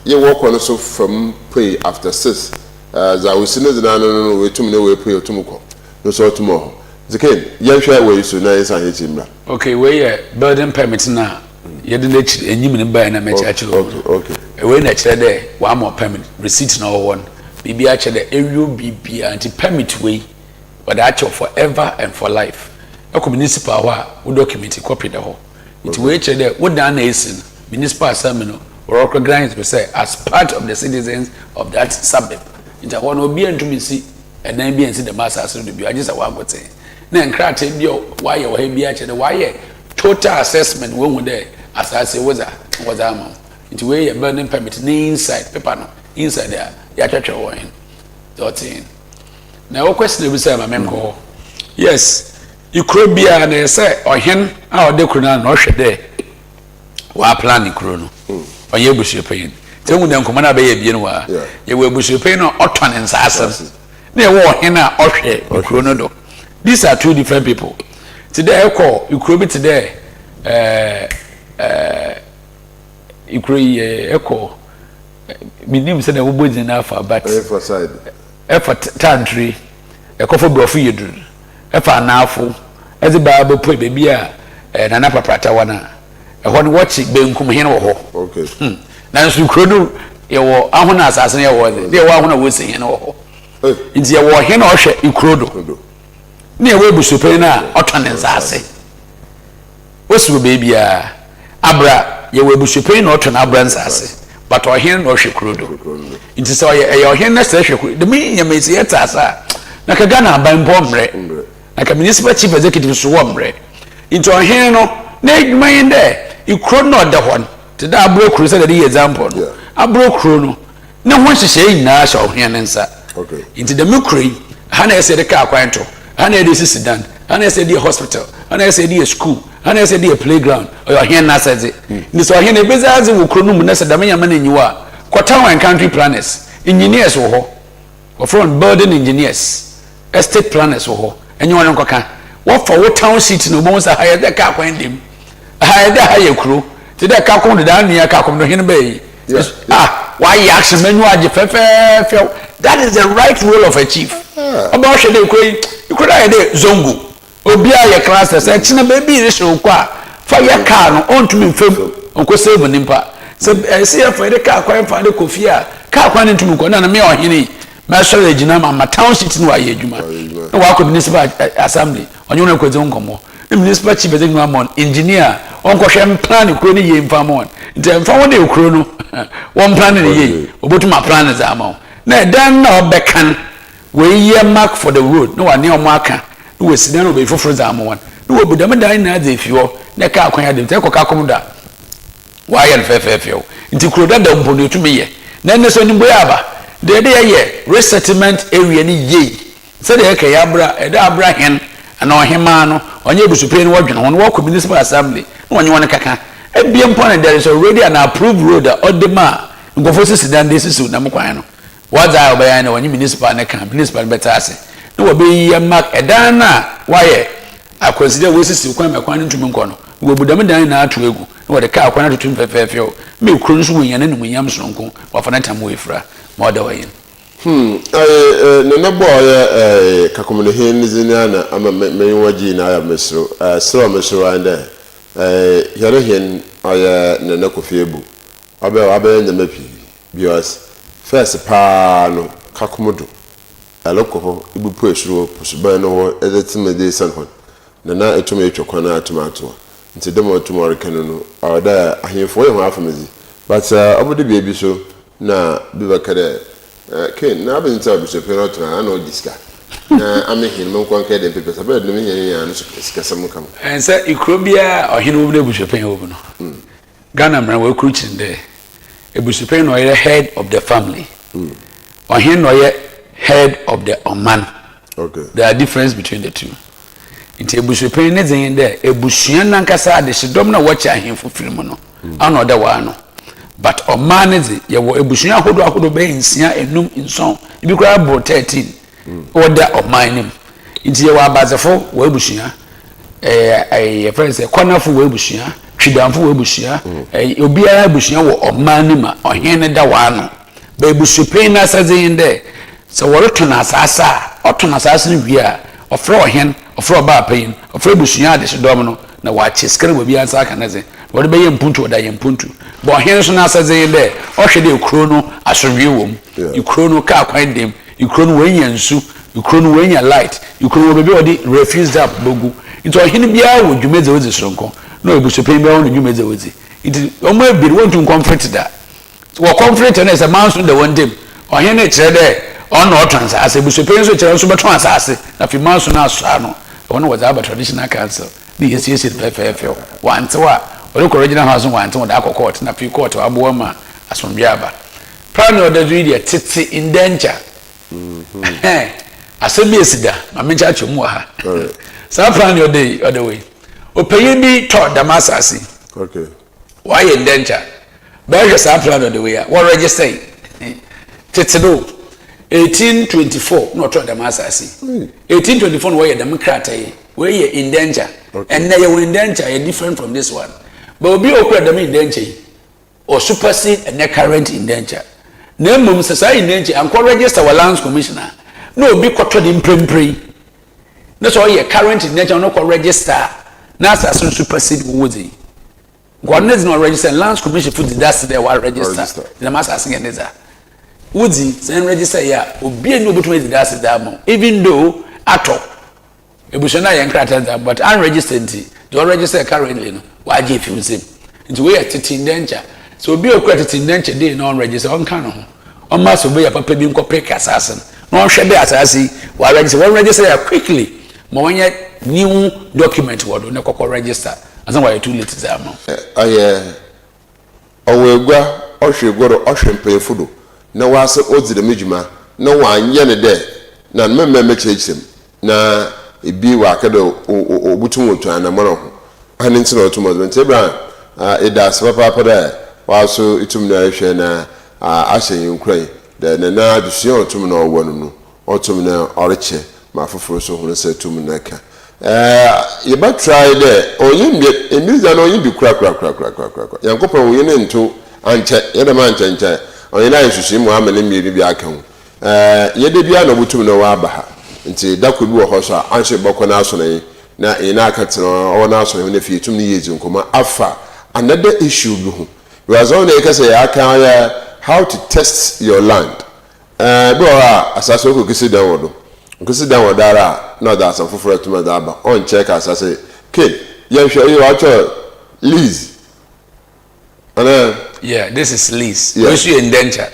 ye work on so from pay after 6 za usine zina no wetum ne we pay otum ko no so otum ziken ye hwa we so na yesa he chimra okay we ye building permit na ye de na chi enyim ne ba na me cha chi okay we na kire de one more permit receipt na won bibi a kire de area bibi anti permit we but that forever and for life e ko municipal ho wo document copy de ho it we kire de wo dan na esin municipal assembly no or recognize we say as part of the citizens of that suburb ita ho no bi antumi si edan bi ansi the master so do bi agisa wa gote na nkrate bi wa ye wa bi a kire wa ye total assessment wo hu there asase was am it we ye building permit ni inside paper no inside there ya twetwe wo hin dotin na wo question bi say ma memko yes ikro bia na say ohen a ode kro na no hwe there wa plan ikro no onye busupen tengu na nkoma na be ye bie no wa ye we busupen no otone nsase na ye wo ohen a ohwe ikro no do these are two different people today ekọ ikro bi today ikro ekọ minim se na wo bodi na afa but for side efa tantry ekofo brofu yedu efa anafo eze ba be po bebi a nana paprata wana ehon watch benkum hen wo ho okay na nsu krodu ye wo ahuna asase ye wo de ye wo ahuna wo se hen wo ho nti ye wo hen ohwe ikrodo na ye wo busupen na otone nsase wosu bebi a abra ye wo busupen na otone abra nsase but ohen no hwe krodo nti so ye ohen na se hwe krodo de me nyamesi etasa na kaga na ban bombre like municipal chief executive so wombre into ɔhen no na adwuma yin dɛ ikuro no ɔda hɔ te da aburo kuro sɛ de example no aburo kuro no na ho hyehyɛ nyinaa hyɛ ɔhen ne nsa into the mikro ha na ɛsɛ de car kwan to ha na ɛde sisi dan ha na ɛsɛ de hospital ha na ɛsɛ de school ha na ɛsɛ de playground ɔhen na sɛ de ni so ɔhen ebezi aze wo kuro no mu na sɛ dama nyama na nyiwa town and country planners engineers wo hɔ or from building engineers estate planners wo hɔ enye wɔn nkɔka wɔfa wo town city no bo sa ha yɛ de car kwan dem ha yɛ de ha yɛ kuro te de car kwan de dan nua car kwan no hen bɛyi why action menu age fɛfɛɛfɛ that is the right role of a chief ɔba ɔhwɛ de kuro ikuro yɛ de zongo obi a yɛ class sɛ kyina baby re hye okɔ a fa yɛ car no ontumi mfam onko save nimpa sɛ ɛsɛ yɛ fa de car kwan fa de kofi a car kwan ne ntumi kɔ na me ɔhene mɛsɔre agina ma town city no ayɛ adwuma na wakɔ municipal assembly ɔnyɛ wɔn akɔdze nkɔmɔ municipal chief executive amon engineer ɔnkɔhwɛ plan kuro ne yɛ mfa mon nti mfa wɔn de kuro no wɔn plan ne yɛ obotuma plan ne zama na dan na ɔbɛkan wɔn yɛ mark for the road na wɔn ne ɔmo aka na wɔ sidan na ɔbɛ foforo zama wɔn na wɔ budam dan na adze fi hɔ na car kwan adem tɛ kɔ car kɔm da wɔayɛ no fɛfɛɛfɛ nti kuro dada mpo ne otumi yɛ na ɛnɛ so nimbo yɛ aba de yɛ resettlement area ni ye se de yɛ abra ɛde abra hen ana ɔhema no ɔnyɛ busupre no wɔdwene ho no wɔkɔ municipal assembly na ɔnyɛ wɔn kaka ebie mpo na there is already an approved road a ɔdema nkɔfo sisi dan de sisi na mkwan no wɔdza ɔbɛyɛ na ɔnyɛ municipal ne kan municipal bɛta ase na wɔbɛyi mark ɛdan na wɔyɛ akɔnsider wɔ sisi kwan mekwan no ntumi nkɔ no wɔbudam dan na ato egu na wɔde kaa kwan atotum fɛfɛɛfɛ me kuro nso wɔ nyane no munyam sonko wɔfa na tam wɔ efra ma ɔda wɔyɛ na bo ya kakomune hin zina na ama me waji na ya mesro sro mesro ande yare hin aya na kofiebu abe na mapi because first pa no kakomodo aloko ibu po esuro posuban no ho edetimede san hon na etuma etwokwana atomato nti demo tomorrow kanu no awda ahemfo ye ho afamezi but obodo bi so na biba kare ken na abin ta bishop no tuna na odiska na amehin mo nkwan ka de pepe sabe de me yan no sikasam kam ense ikrobia ohene wo de bishop en wo no Ghana mra we kruchin de bishop no ye head of the family ohene no ye head of the oman. Okay, there are difference between the two. Inti bishop ne zen de ebusua nankasa de sidom na wachi ahemfo film no ana oda wa no but omanezi ye wo ebusunya ahodo be nsia enum nson ibi kura bo 13 order omanim nti ye wa abazefo wo ebusunya ye friends e konafo wo ebusunya twidamfo wo ebusunya obiara ebusunya wo omanim a ohene da wa no be ebusupen na sazen de so wo retona asasa otona asasa ni wi a ofro ohen ofro ba payin ofro ebusunya de sidom no na wa cheskere wo bi ansa aka na ze wo de be yempuntu oda yempuntu bo hen so na asaze de o hwe de kro no asodwe wom ikro no ka kwan dem ikro no wanya nsu ikro no wanya light ikro no be odi refuse up bogu ito hen bia wo dwumeze ozi sonko no ebusupen bia wo dwumeze ozi it o mo bi won to comfort da wo comfort na se man so de won dem o hen na kire de on no trans as ebusupen so kire so beton asase na fi man so na aso no won was aba traditional council the yes fefefeo wantewa olo original house wantewa da court na fi court abo ma asombiaba plan order do tete indenture asabi esida ma mencha achemu ha sa plan order way opaye bi to damasasi okay why indenture be sa plan order way what register tete do 1824 no to damasasi 1824 no way democrat where you in danger and now you in danger are different from this one but be okra them in danger or supersede and current in danger na mum say in danger and call register our lands commissioner no be quote the prempre that's why you current in danger no call register na as supersede wozi godness no register lands commission for that's there what register the master asking neza wozi send register ya obi enu obetuma that's there even though ato ebushana yankrata but unregistered the register currently no waje fi usem nti we are danger so obi okura danger dey no register on kan ho on ma so be ya papa bi nkopre kasase no hwe be asase wa register one register ya quickly ma wanya new document wodo na kokko register asan why too late za ma owegwa ohwegoro ohwempefudo na wase ozire medjuma na wanye ne de na mmemme chechim na ebi wa kedo obutum otu anamoro ho ani ntino otumo ntse Abraham ida papa da waso itum na ehwe na ahyen nkran de na adusia otum na owo no otum na oreche ma foforo so hu se tum na ka you but try there oyimbe emiza na oyimbi kura yankopon oyine nto anche yeda ma anche oyina isusu mu amene mmiri bi aka ho yede bia na obutum na wa baha nti dako bi wo ho so anche boko na aso na ina aka tena o na aso na fi tum ni yezi nkoma afa another issue bi ho because on dey say aka how to test your land bo asaso ko kisi dan wodo nkisi dan wodara na da asan foforo tuma da ba on check asase kid you sure you watch lease yeah, this is lease. Yeah. We should indenture.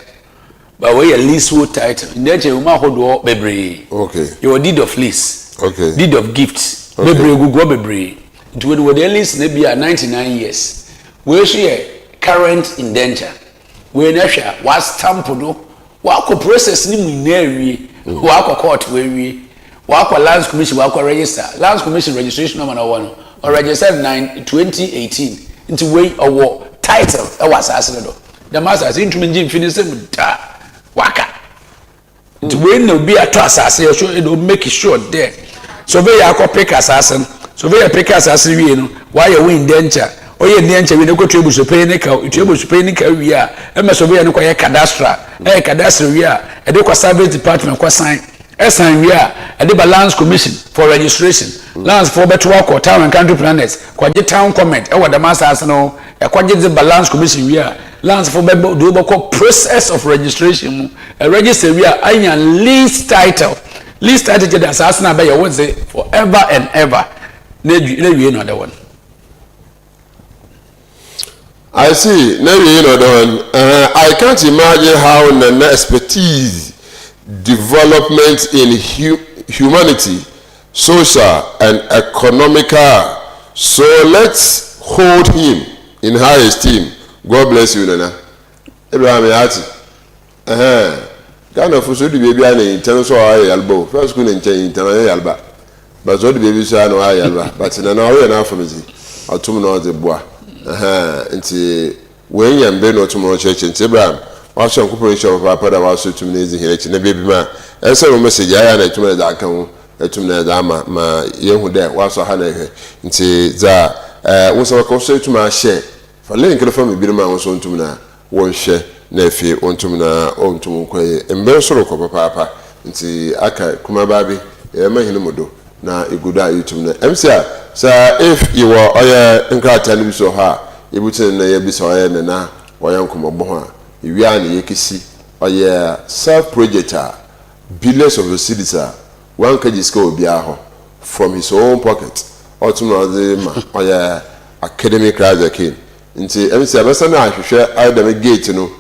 But we a leasehold title. Indenture we ma hold bebre. Okay. Your deed of lease. Okay. Deed of gift. Okay. Bebre go bebre. It would the lease maybe 99 years. We should current indenture. We na sha was stamp do. Wa ko process ni mu na wi. Wa ko court we wa ko lands commission wa ko register. Lands commission registration number 1 or registered 2018 into way award title was asado the master say ntumi ngi finish da waka nti we no be ato asase you should make sure there so we akọ pick assassin so we pick assassin we no why you win denture oye denture we no go to ebuso pay ne ka ebuso pay ne ka wi a e me so we no kwa cadastral cadastral wi a e de kwa service department kwa sign esan wi a e de balance commission for registration lands for better work town and country planners kwa je town comment e wa the master no ekwaje the balance commission we are lands for do process of registration a register we are anya lease title je da asasna be you say forever and ever na we no other one I see na we no other one I can't imagine how an expertise development in humanity social and economical so let's hold him in high esteem. God bless you, Nana. Abraham Yati. Kind of so the baby and in terms of high elbow. First, couldn't change in Alba. But so the baby said no high elbow. But in an hour and a half from the or 2 minutes the bois. And see when you and Ben or tomorrow church in Abraham. Also, cooperation of our father was so 2 minutes here in the baby man. And so, message I and to me that come to me that my young there was a honey. And see that. Woso Ka Bi to my share for link the family bi ma won ntum na won hye na afie ontum na ontum kwaye embe soro ko papa nti aka kuma babi e ma hinu modo na eguda youtube na emsia sa if you were oya nkrata ni so ha ebutin na ye bi so oya na oya nkomobo ho a ewia na yekisi oya self projector billions of the cities one kajiska obi aho from his own pocket ultimately oya academic KRAH again nti emsi abasa na ahwehwe adam gate no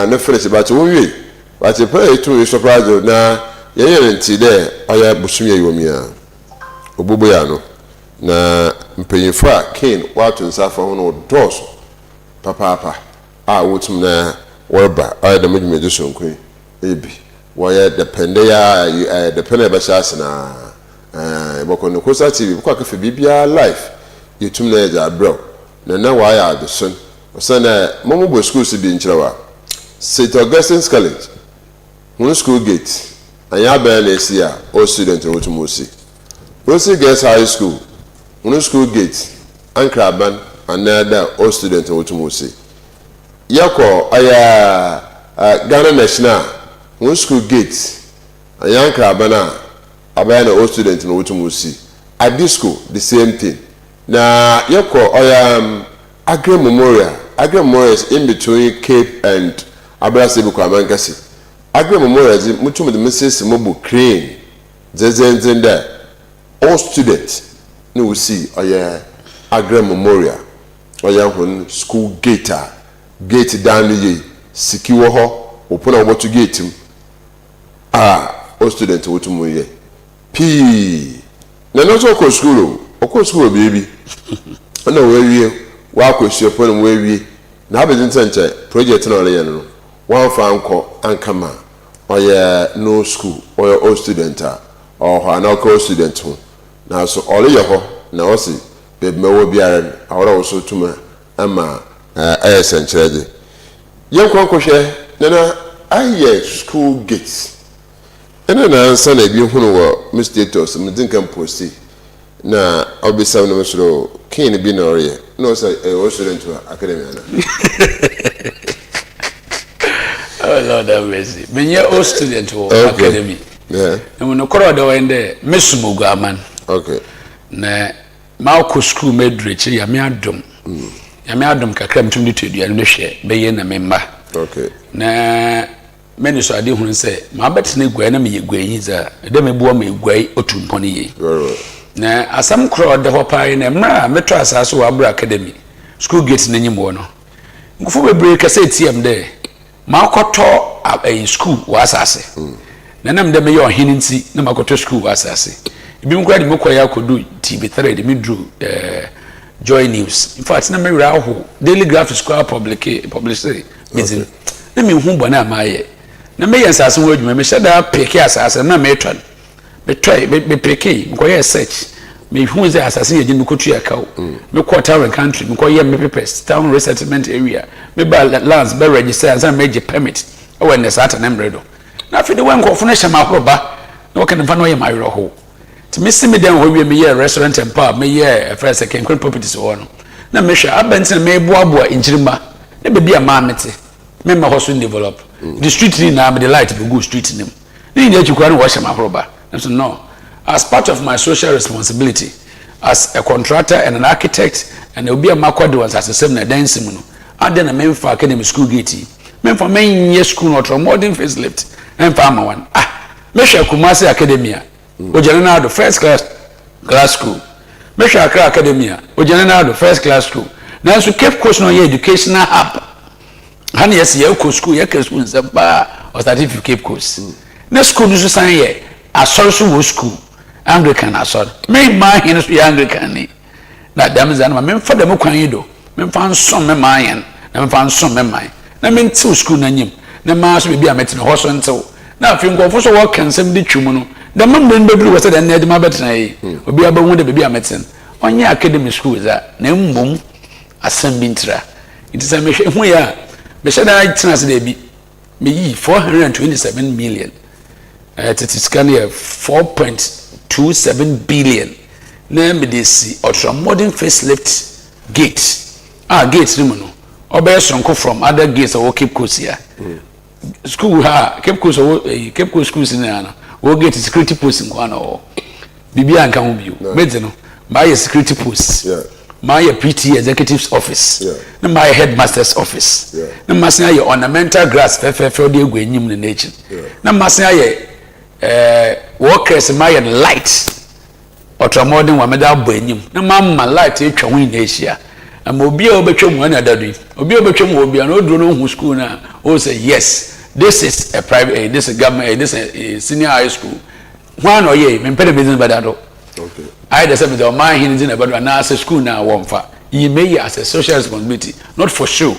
na finish but wonwe but pray to surprise na yeye nti de oya busumye yomia obobo ya no na mpanyinfo a ken watu nsafa ho no doso papa a wotum na worba adam medmedu sonkwe ebi woya depende ya depende ba shas na boko no kosa tv kwa kafe bibia life yetum na ya bro na waya adoson osana momo bo school si bi nchirawa St. Augustine's College one school gate anya ba na esi a all student wotum osi Rosie Girls High School one school gate ankraban another all student wotum osi yako aya Ghana National one school gate anya ankraban a abaya na all student no wotum osi at this school the same thing na yako Agri Memorial is in between Cape and Abrasibu Kwamankasi. Agri Memorial is much of the Mrs. Mobu Crane. Zen there. All students no we see Agri Memorial. School gate down the secure ho open up to gate him. All students would to P na no so ko school baby na we wa ko hyepo no we na abedin nche project na ole no one fa anko ankama oye no school oye all student or na ko student ho na so ole ye ho na o si be mewo biara awora wo so tuma ama senchede ye ko hwe na aye school gates ena na ansa na bi hunu wo mistakes mdin kan posti na obisa no mesoro kin bi na ore no say o student academy ana oh Lord have mercy me ye o student academy yeah na no koro da wende mesumo guaman okay na ma ko school medrechi ya me adom kakra mtum de tedua no hwe be ye na memba okay na many so ade hunu se ma betene gwa na me gwayi za de me buo me gwai otumponi yi na asam kro de hopai na mra metro asaso wa abra academy school gate na nyimo no ngufo bebre ka se tiem de ma koto a school wa asase na nam de me yo hini nti na ma koto school wa asase ibi mkwa de mekwa ya kodu tb3 de me drew Joy News in fact na me wra ho daily graphics kwa publicity meeting na me hu bona amaye na me yensase wo adwuma me hyeda peke asase na me twan me try me peke mko ye search me hu ze asase ye gin ko tuya kawo me ko town country me ko ye me papers town resettlement area me ba lands be register as an major permit when the sata na mredo na fi de wen ko funa hye ma horoba na wo kan fa no ye ma yero ho ti me simi den ho wie me ye restaurant and pub me ye first second properties wo no na me hwe abentin me boaboa injirima na be bia ma mete me ma ho so develop the street ni na me the light be go street nim ni ni achukwa no wo hye ma horoba so no as part of my social responsibility as a contractor and an architect and obi a makwado was as a same na dance mu no ade na memfa academy school gate memfa menye school not modern facelift memfa ma wan mehwe Kumasi academia ojana na do first class school mehwe KRAH academia ojana na do first class school na so Cape Coast no educational hub hani yes ye ko school ye school nzamba o certificate Cape Coast na school no so san ye asorso wo school Anglican asor me ma hin so Anglican ni na damza na me fa dem kwan yi do me fa nso me ma yen na me fa nso me man na me nti school na nyim na ma so bia metene ho so ntew na afi nkofo so wo kansem de twum no da mam den bebru wo se da na de ma betena yi obi aba hu de bia meten onye academy school za na mbom asem bi ntra it is a me hu ya me sheda tena se de bi me yi 427 million scan here 4.27 billion na me dey see ultra modern facelift gate gate ni no obey sonko from other gates or Cape Coast here school Cape Coast Cape Coast schools ni ana wo gate security post nko na o bibia anka ho bio mede no my security post my PT executive's office na my headmaster's office na masen aye ornamental grass fe de egu enyim na nature na masen aye workers my light ultra modern wa meda bo enyim na mamma light etwa ho ina ehia am obi a obetwam ho na dadu obi a obetwam obi na oduro no hu school na o say yes this is a private this is government this is senior high school one or ye me pede business badado okay I the same the man hin din about na as school na wonfa you may as a social responsibility not for show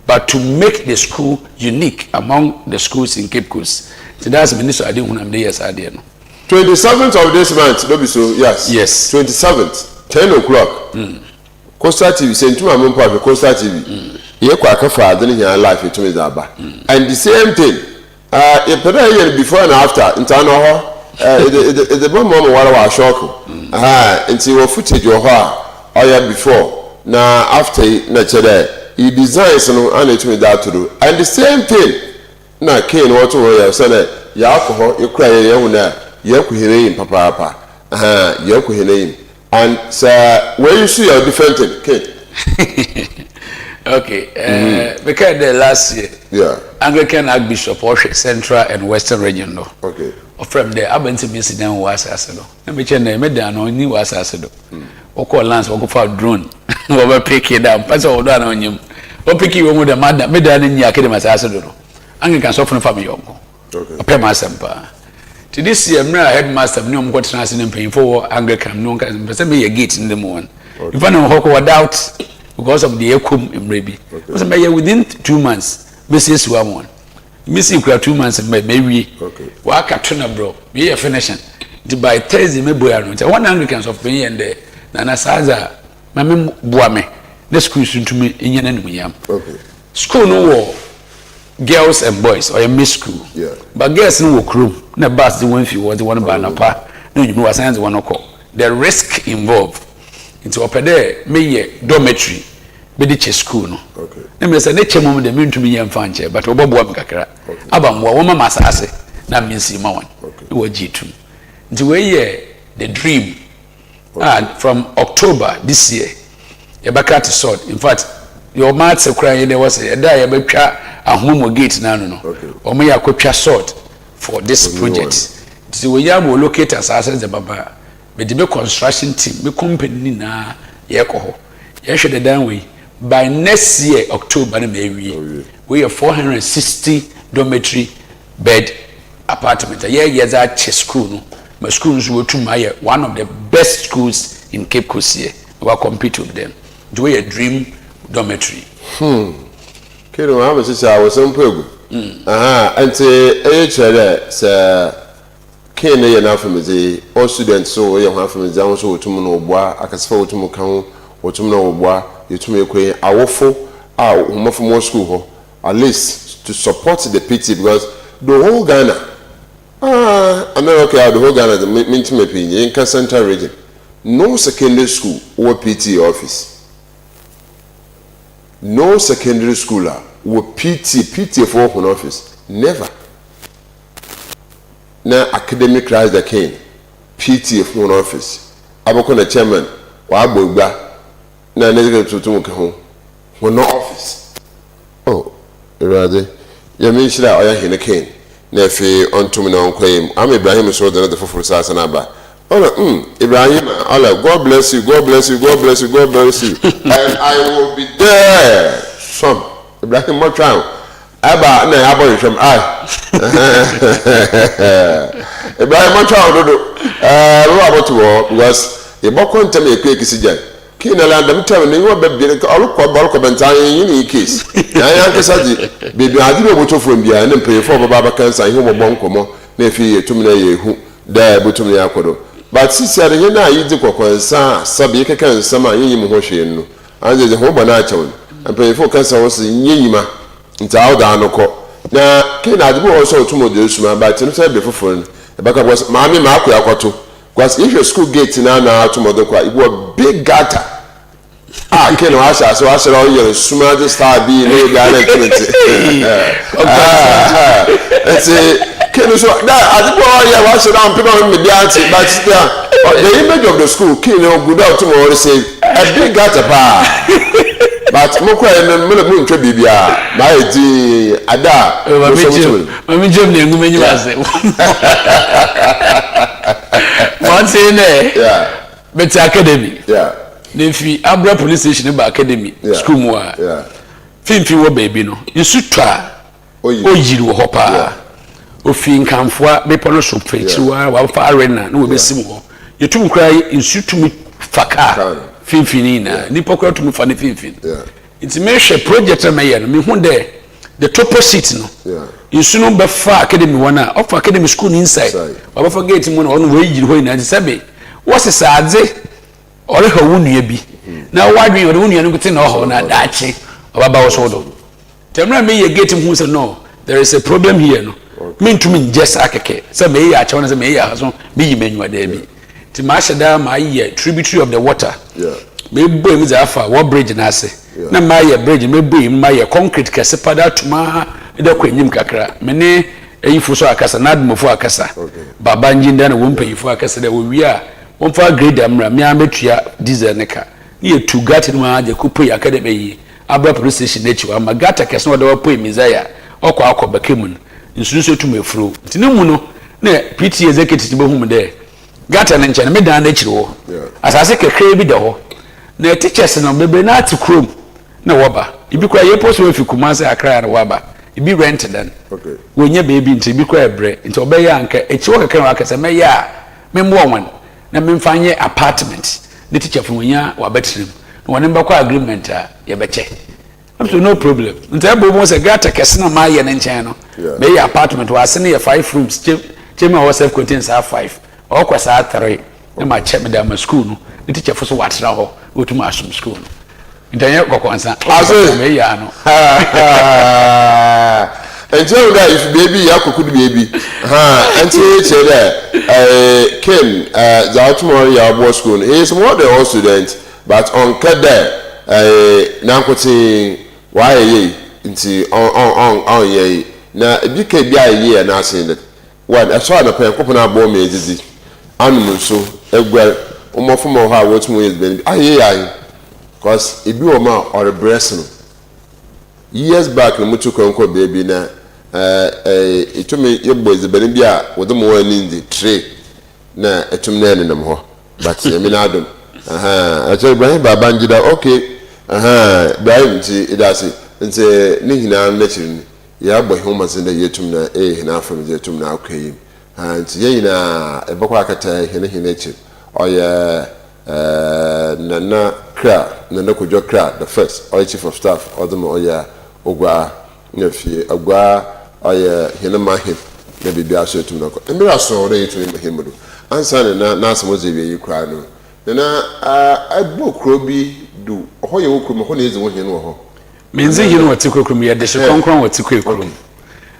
but to make the school unique among the schools in Cape Coast. So that's minister I didn't want to yes I did no 27th of this month no be so yes 27th 10 o'clock Coastal TV say to my mom pa Coastal TV ye kwa ka father ni here life to me that ba and the same thing year before and after internal ho the mom wa shock until your footage your ho or before na after na chere he designs no and to me that to do and the same thing na ken what to say ya alcohol you cry ye hu na ye ku hireyin papa ye ku hireyin and sir where you see your different thing okay because the last year Anglican Archbishop of Central and Western region no okay from there abenti bi sidan was asado na me chen na me dan no ni was asado o call lance o go for drone o ba pick it down pass o do na onyim o pick you mo da madam me dan ni akede masasado no Anglican so from family yonko okay o pe ma sempa to this year mra headmaster me got trans in paying for Anglican no can person me gate in the morning if I know how doubt because of the ekum imrebi so me within 2 months business one missing 2 months maybe wa ka tuna bro we finishing by Thursday me boy no one Anglicans of paying and there na saza mame boa me the school to me in yanum school no war girls and boys or a miss school but girls no work room na bus the one few the one ba na pa no you know assign the one call the risk involved into opede me ye dormitory be the school no na me say na chemo de me ntumi ye mfa nche but oboboa me kakra aba mwa wo mama asase na me nsi ma wan wo G2 nti we ye the dream and from October this year you back at sort in fact your maths crying there was a day betwa ahomo gate na no o me yakotwa sort for this project so we am locate asase the baba be the construction team be company na ye ko ho ye hwe the dan we by next year October na we have 460 dormitory bed apartment ye that school no my schools were to my one of the best schools in Cape Coast here we compete with them do a dream dormitory Kero ha be say I was on pegu ante e chere say ken ye na afemeze all students so ye ho afemeze awon so otum no oboa akasfa otum kan ho otum no oboa yetum ekwe awofo a homofo mo school ho at least to support the PT because the whole Ghana America the whole Ghana the minti mepinye in Central region no secondary school or PT office no secondary schooler or PT for open office never na academic rise the king PT for one office aboko na chairman wa agbogba na neze tutum ka ho no office oh rather ya me shira oya hene king na fe ontum na onkwem am Ibrahim so the for sasa na ba Ibrahim, Allah, God bless you, God bless you, God bless you, God bless you. And I will be there. Some Ibrahim more time. Aba na abo yisham Ibrahim more time do. Ro about to because e bokon tem e kweki sijan. Kina la ndam tem ni wo bebire ko alukọ bentan yin ni case. Na yan kesaji bebi adi be botofo mbia na mpeyefo baba kansa ihe mo bonkomo na efi etum na ye hu da botum ya kodo. But since you are here now, you do concern, Sabi can some yim hoshin. And the home on actual. And pay for cancer was in Yima. It's out down. Now, can I do also to Modusma, but in say before phone. The back was Mammy Marco Aquato. Because if your school gate now to Modoka, it was big gutter. I can't ask us, so I said, oh, you're smart star being a guy. Let's say. So that as boy I was around people in media but the image of the school king good out tomorrow say a big gata pa but moko en me ntwa bibia my di ada mami jom ne ngumenyi wase one say ne bet academy ne fi Abra police station ba academy school mu a fimfi wo baby no insutwa oyiri wo hopa ofin kanfoa be polo so prechiwa wa fa arena no be sim ho yetum krai insutumi faka finfini na nipa kwa tumi fa ne finfini it me hwe project me ye no me hu the top seat no insu no be fa academy wana of academy school inside wa fa gate mu na ono we yiri ho ina sebe wose saadze ore ha wunua bi na wadwen ore wunua no gute na ho na daache obaba wo so do temra me ye gate mu say no there is a problem here no me to me just akeke say me ya ache wona say me ya haso me yi manwa da bi ti ma hyeda ma ye tributary of the water me boy me za fa what bridge na ase na ma ye bridge me boy ma ye concrete kese pada tuma da kwanyim kakra me ne eyifo so akasa na admofo akasa baba njinda na wompanyifo akasa da wo wi a wonfa grade amra me ametua diesel ne ka ye tu gati ma aje kupo ya kada be yi Abra police station na chiwa ma gata kese wo da wo po mizaya okwa akobakemu nsusu tu mefro ntine mu no na PT executive be hum de gata na nche na medan na chiri wo asase kekre bi de ho na teachers no bebe na ati krom na woba ibi kwa ye post we fi kuma se akra na woba ibi rent then okay wonya baby nti bi kwa ebre nti obeya anka echi wo keke wa kese meya membo won na memfanye apartment ne teacher fo wonya wa betrim won mba kwa agreement a ye beche so no problem nti ebo mo se gata kese na ma ye ne nchen no meya apartment wa ase ne ye 5 rooms chema wa self contains are 5 o kwa sa 3 na ma check me da ma school no ne teacher fo so watra ho otuma asum school no Intanya kwa kwanza. Aze ya no. Until that if baby ya could baby. Until say that Ken the tomorrow ya boy school. He is more than all student but on kede na kwoti why ye nti on ye na bi ka bia ye na say that one I saw the pen ko na bo me didi anu so egwel umofo ha what mo is ben aye because it be oma or a breast years back no mutu konko baby na it me your boys be bia with them one in the tray na etum na ne nam ho but me na adom I tell Ibrahim baba njida okay Ibrahim ti idase nti ne hina na chiri ya bo homa se na yetum na hina afam yetum na akai nti ye hina ebekwa akata hina chiri oya Nana KRAH, Nana KOJO KRAH, the first, or chief of staff, or the Oya, Ogua, Nefi, Ogua, Oya, Hinamahin, maybe be also to knock. And there are so ready to him. Answer and Nasa was a you cry. Then I book Roby do, or you will come on is one you know. Means you know what to cook me at the Shakon, what to cook room.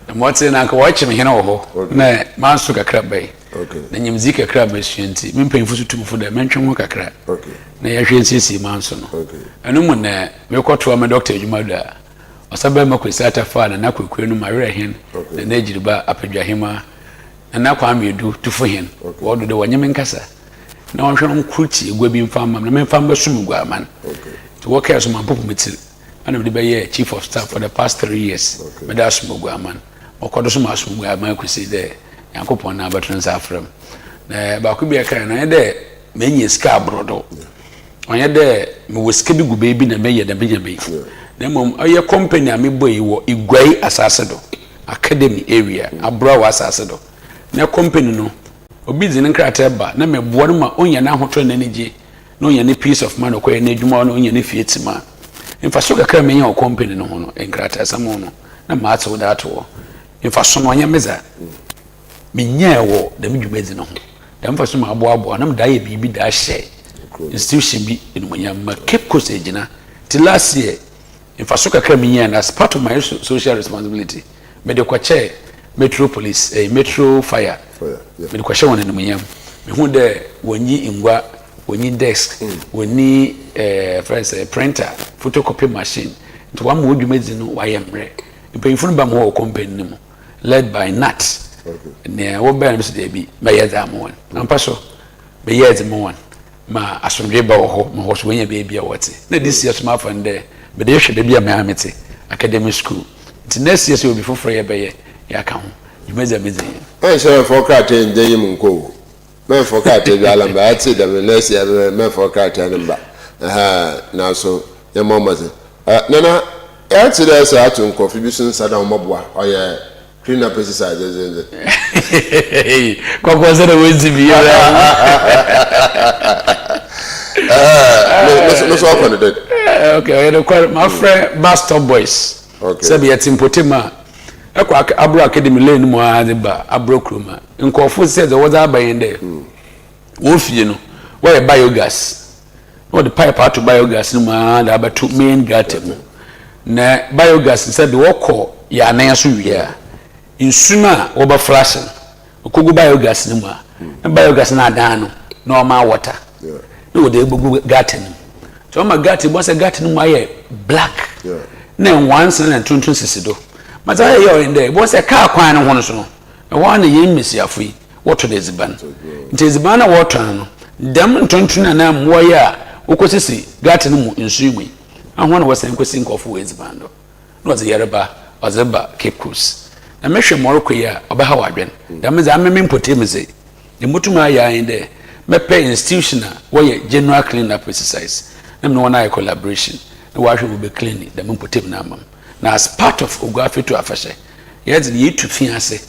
And what's in Uncle Watch him, you know, nay, Master KRAH Bay. Okay. Na nyimzika KRAH machine me mpemfu so tumu da mentwe ho kakra. Okay. Na ya hwensisi manso no. Okay. Eno mu na me kwoto ma doctor adwuma da. Osaba ma kwesata fa na kwekwe no mawere hen. Na na ejiriba apedwahema. Na kwa amedu tufo hen. Wodo de wanyeme nkasa. Na wonhwe no kruchi egwa bi mfama na memfama sum guaman. Okay. To work as my popu metil. Ana me be ye chief of staff for the past 3 years. Me da sum guaman. Okodo sum asum guaman kwesi de Yankopon na abatrensa afram na ba ku bia kan na de menye ska abrodo onye de me woske bi gu baby na meye da benya be na mom oye company a me boy wo igwai asase do academy area abro wa asase do na company no obi zin nkrata ba na me boor ma onya na hoto na nige na onya ne peace of mind okoye na adwuma na onya ne fietima mfaso kakra menye o company no ho no nkrata samo no na ma atwo da atwo mfaso no onya meza minye wo da midwumezi no ho da mfa so ma aboabo na mda ye bibi da hye institution bi enumanya ma Cape Coast ejina till last year mfa so kakra minye na as part of my social responsibility me de kwache metro police metro fire me de kwache won enumanya me hu de wonyi ingwa wonyi desk woni friends printer photocopy machine to wa mo odwumezi no wa ye mre mpanyifunu ba mo company ni mo led by Nat. Okay. Ne wo be am se dey bi me ye za mo won ampa so be ye ze mo won ma asomdwe ba wo ho ma ho so wanya be bia wote na this year smart fund there be dey hwe de bia me amete academic school it next year so be for ye be ye ya ka ho jumeza meze e so for KRAH nje yim nko me for KRAH bi alamba ati da me next year me for KRAH namba na so ye mo maze nana e ti dey say atun contribution sada mo boa oye clean up exercises. Kwa kwanza na wezi biyo. No so up on the Okay, my friend Bastard Boys. Okay. Sabi ya timpotema. Ekwa abro academy lane mu ade ba abro kroma. Nkofo se ze woza abayende. Wo fie no. Where biogas. What the pipe out to biogas no ma da abatu main gate mu. Na biogas said wo ko ya nan so wiya. Insuma oba flashing okugu biogas ni ma na biogas na adan no normal water no dey gugu garden so ma garden bo se garden mu aye black na once na tuntun sisido ma za ye in there bo se car kwan no hono so no e wa na ye mmesiafo yi water dey ziban nti ziban na water no dem tuntun na mo ya okosisi garden mu insumi ahon na wose nkosi nkofo we ziban do no ze yereba ozeba Cape Coast na mehwe moroko ya obaha wadwen da meza ameme mpotemeze ne mutuma ya inde mepe institution where general clean up exercise na no na collaboration na wa hwe be clean da mpotem na amam na as part of oguafe to afashe yet the to fiance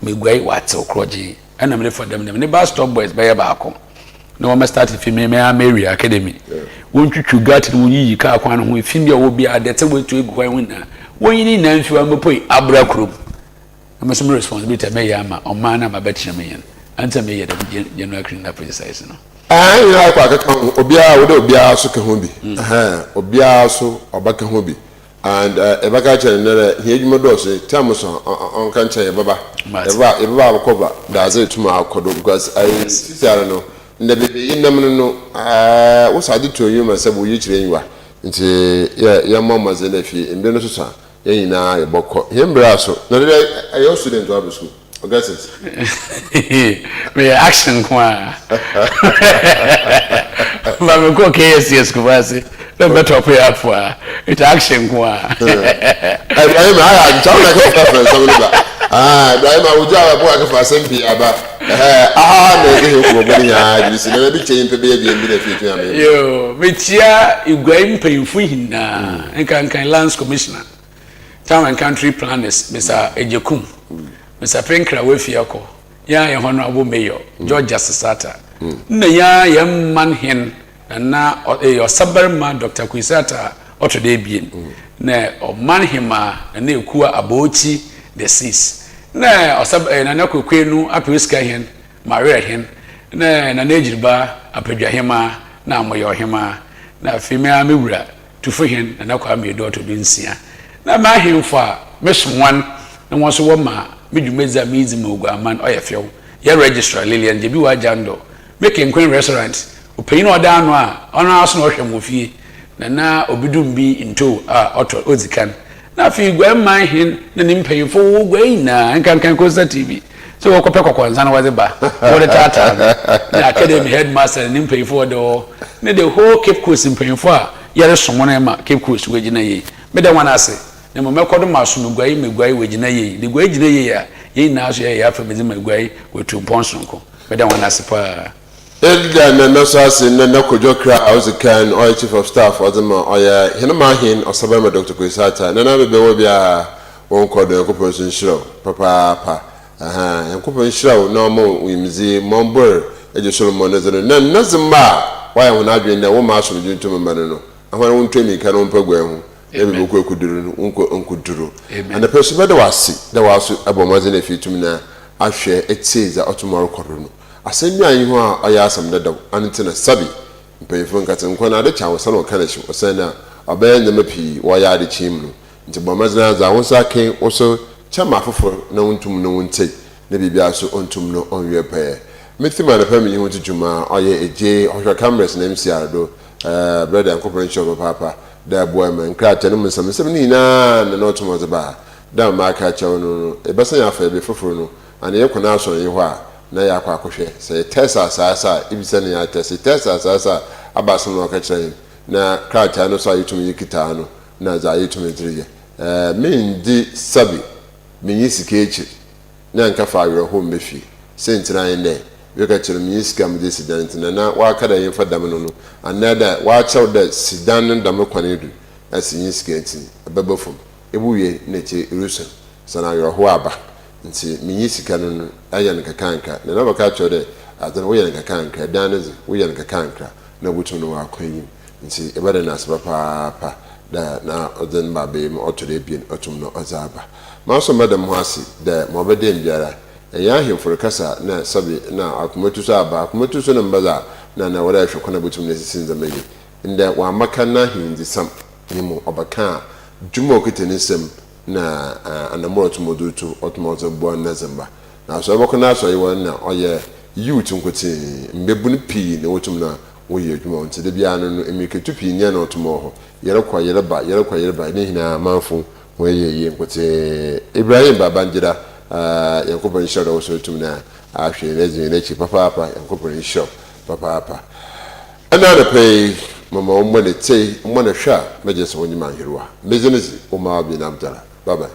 me gwai wate okroje and I'm for them ne ba stop boys by baako na we start fi me Mary Academy won twitwu gat no yi ka kwan ho fi bia wo bia de te we to egu kwan wona won yi na nfi wa mopoi abra krom na some responsibility me ya ma o man na ma betre me yen anta me ye da general criminal precise no you know kwa ka obia wo de obia so ka ho bi obia so obaka ho bi and ebaka chen na he edwuma do so time so on kan chen baba eba akoba da ze tuma akodo because I see no nda bebe yinam no wo sade to yuma sabo yi kire yiwa nti ya mama ze na fi mbe no so sa yina ye bokko hembra so na de ayo student wa school Augustus me action kwa ba ko KSS ko basi the better pay up for it action kwa Ibrahim I tell like a somebody Ibrahim uja bo akafa sempi aba na ge ko boni ya disi na bi chen pe be bi na fi ame yo metia Ibrahim payfu hinna enkan lands commissioner town and country planners Mr. Ejekum Mr. Penkra Wefiako, ya honorable mayor, George Sasata. Na ya manhen na your suburban Dr. Kwisata Otodebien. Na o manhema na ekuwa abochi the seas. Na na nakokwenu apiska hen, Maria hen. Na nejirba apedwa hema na amoyo hema. Na female mewura tufu hen na nakwa medo to dunsia. Na mahemfa meswan na wonso wo ma medumeza mizi moguaman oyefew ya registrar Lilian Jebi wa jando make Queen restaurant opeyin oda anu a ona aso no hwem ofie na obidum bi into auto ozikan na fi guaman hin na nimpayifo wo guaina nkan Costa TV so wo kopɛ kokwanza na waze ba wo de tata na academy headmaster nimpayifo do ne the whole Cape Coast nimpayifo a yare somo na ma Cape Coast wegina yi me da wana ase ne mo mekodo maso no guai megui wegina yi de guai gina yi a yi na so ya fa mezi megui wetu ponsonko me da wana ase pa Elga na naso ase na KOJO KRAH Ozikan oil chief of staff odema oya hinama hin osabama Dr. Kwisata na bebe wo bia won kodo yakopon nshiro papa yakopon nshiro na mo wimzi mombor eje Solomon nezero na nazimba waya hona adwen na wo ma so juntu mbano no ahwana won twemi ka no mpagwa hu ebe boku ekuduru nkuduru and the person that was abomaze na fitum na ahwe etiza otomoro kodo no asemi anyi ho a aya asam dadaw antina sabi mpeyfo nkate nkwa na de chawo sana okanachi osana abaye na mapi wo ya de chim no nti bomaze na za wo saken oso chama foforo na wontum no wontai na bibia so ontum no onwe pe metima na family ho tujuma oye eje ohwa cameras na MCR do brother and shop papa da boy man krata no msam ni na not mo ba da ma ka chawo no e besan ya fa ebe foforo no ana ye kona aso ye ho a na ya kwa akohwe say tesa sasa ibisa ne ya tesa sasa abaso no ka kire na krata no so ayitum yikita no na za ayitum dirije mendi sabi menyisika echi na nka fa awere ho mbefi sentina ene weka kire menyisika mde sidant na wa kada yin fa dam no anada wa chaw da sidan dam kwane du asinyisika enti ababafum ebuye na che rusa sana awere ho aba nti menyisika no aya nka kanka na baka chaw de adan wo yan kanka danazi wo yan kanka na butu no akwanyi nti ebada na asaba papa da na oden ba be mo otore bien otum no ozaba ma so madam ho ase da mo bede mbiara ya hemforo kasa na sabi na akumatu so aba akumatu so na mbaza na wada hwe kona butum na sisinza megi nda wa makana hindi sam nimo obaka dwuma okiteni sem na anamoro tumodutu otumozo bo na zamba na so boko na so yiwo na oye youth nkoti mbebu ni pi na wotum na woye dwuma onti de bia no emiketu pi nya na otumo ho yere kwa yere ba ni hina manfu woye ye nkoti Ibrahim Babanjira yakopon shoro Woso tum na ahwe lezi na chi papa yakopon shop papa ana na pay mama omone tei omone hwa meje so nyima hirwa business o ma bi na mtara bye bye.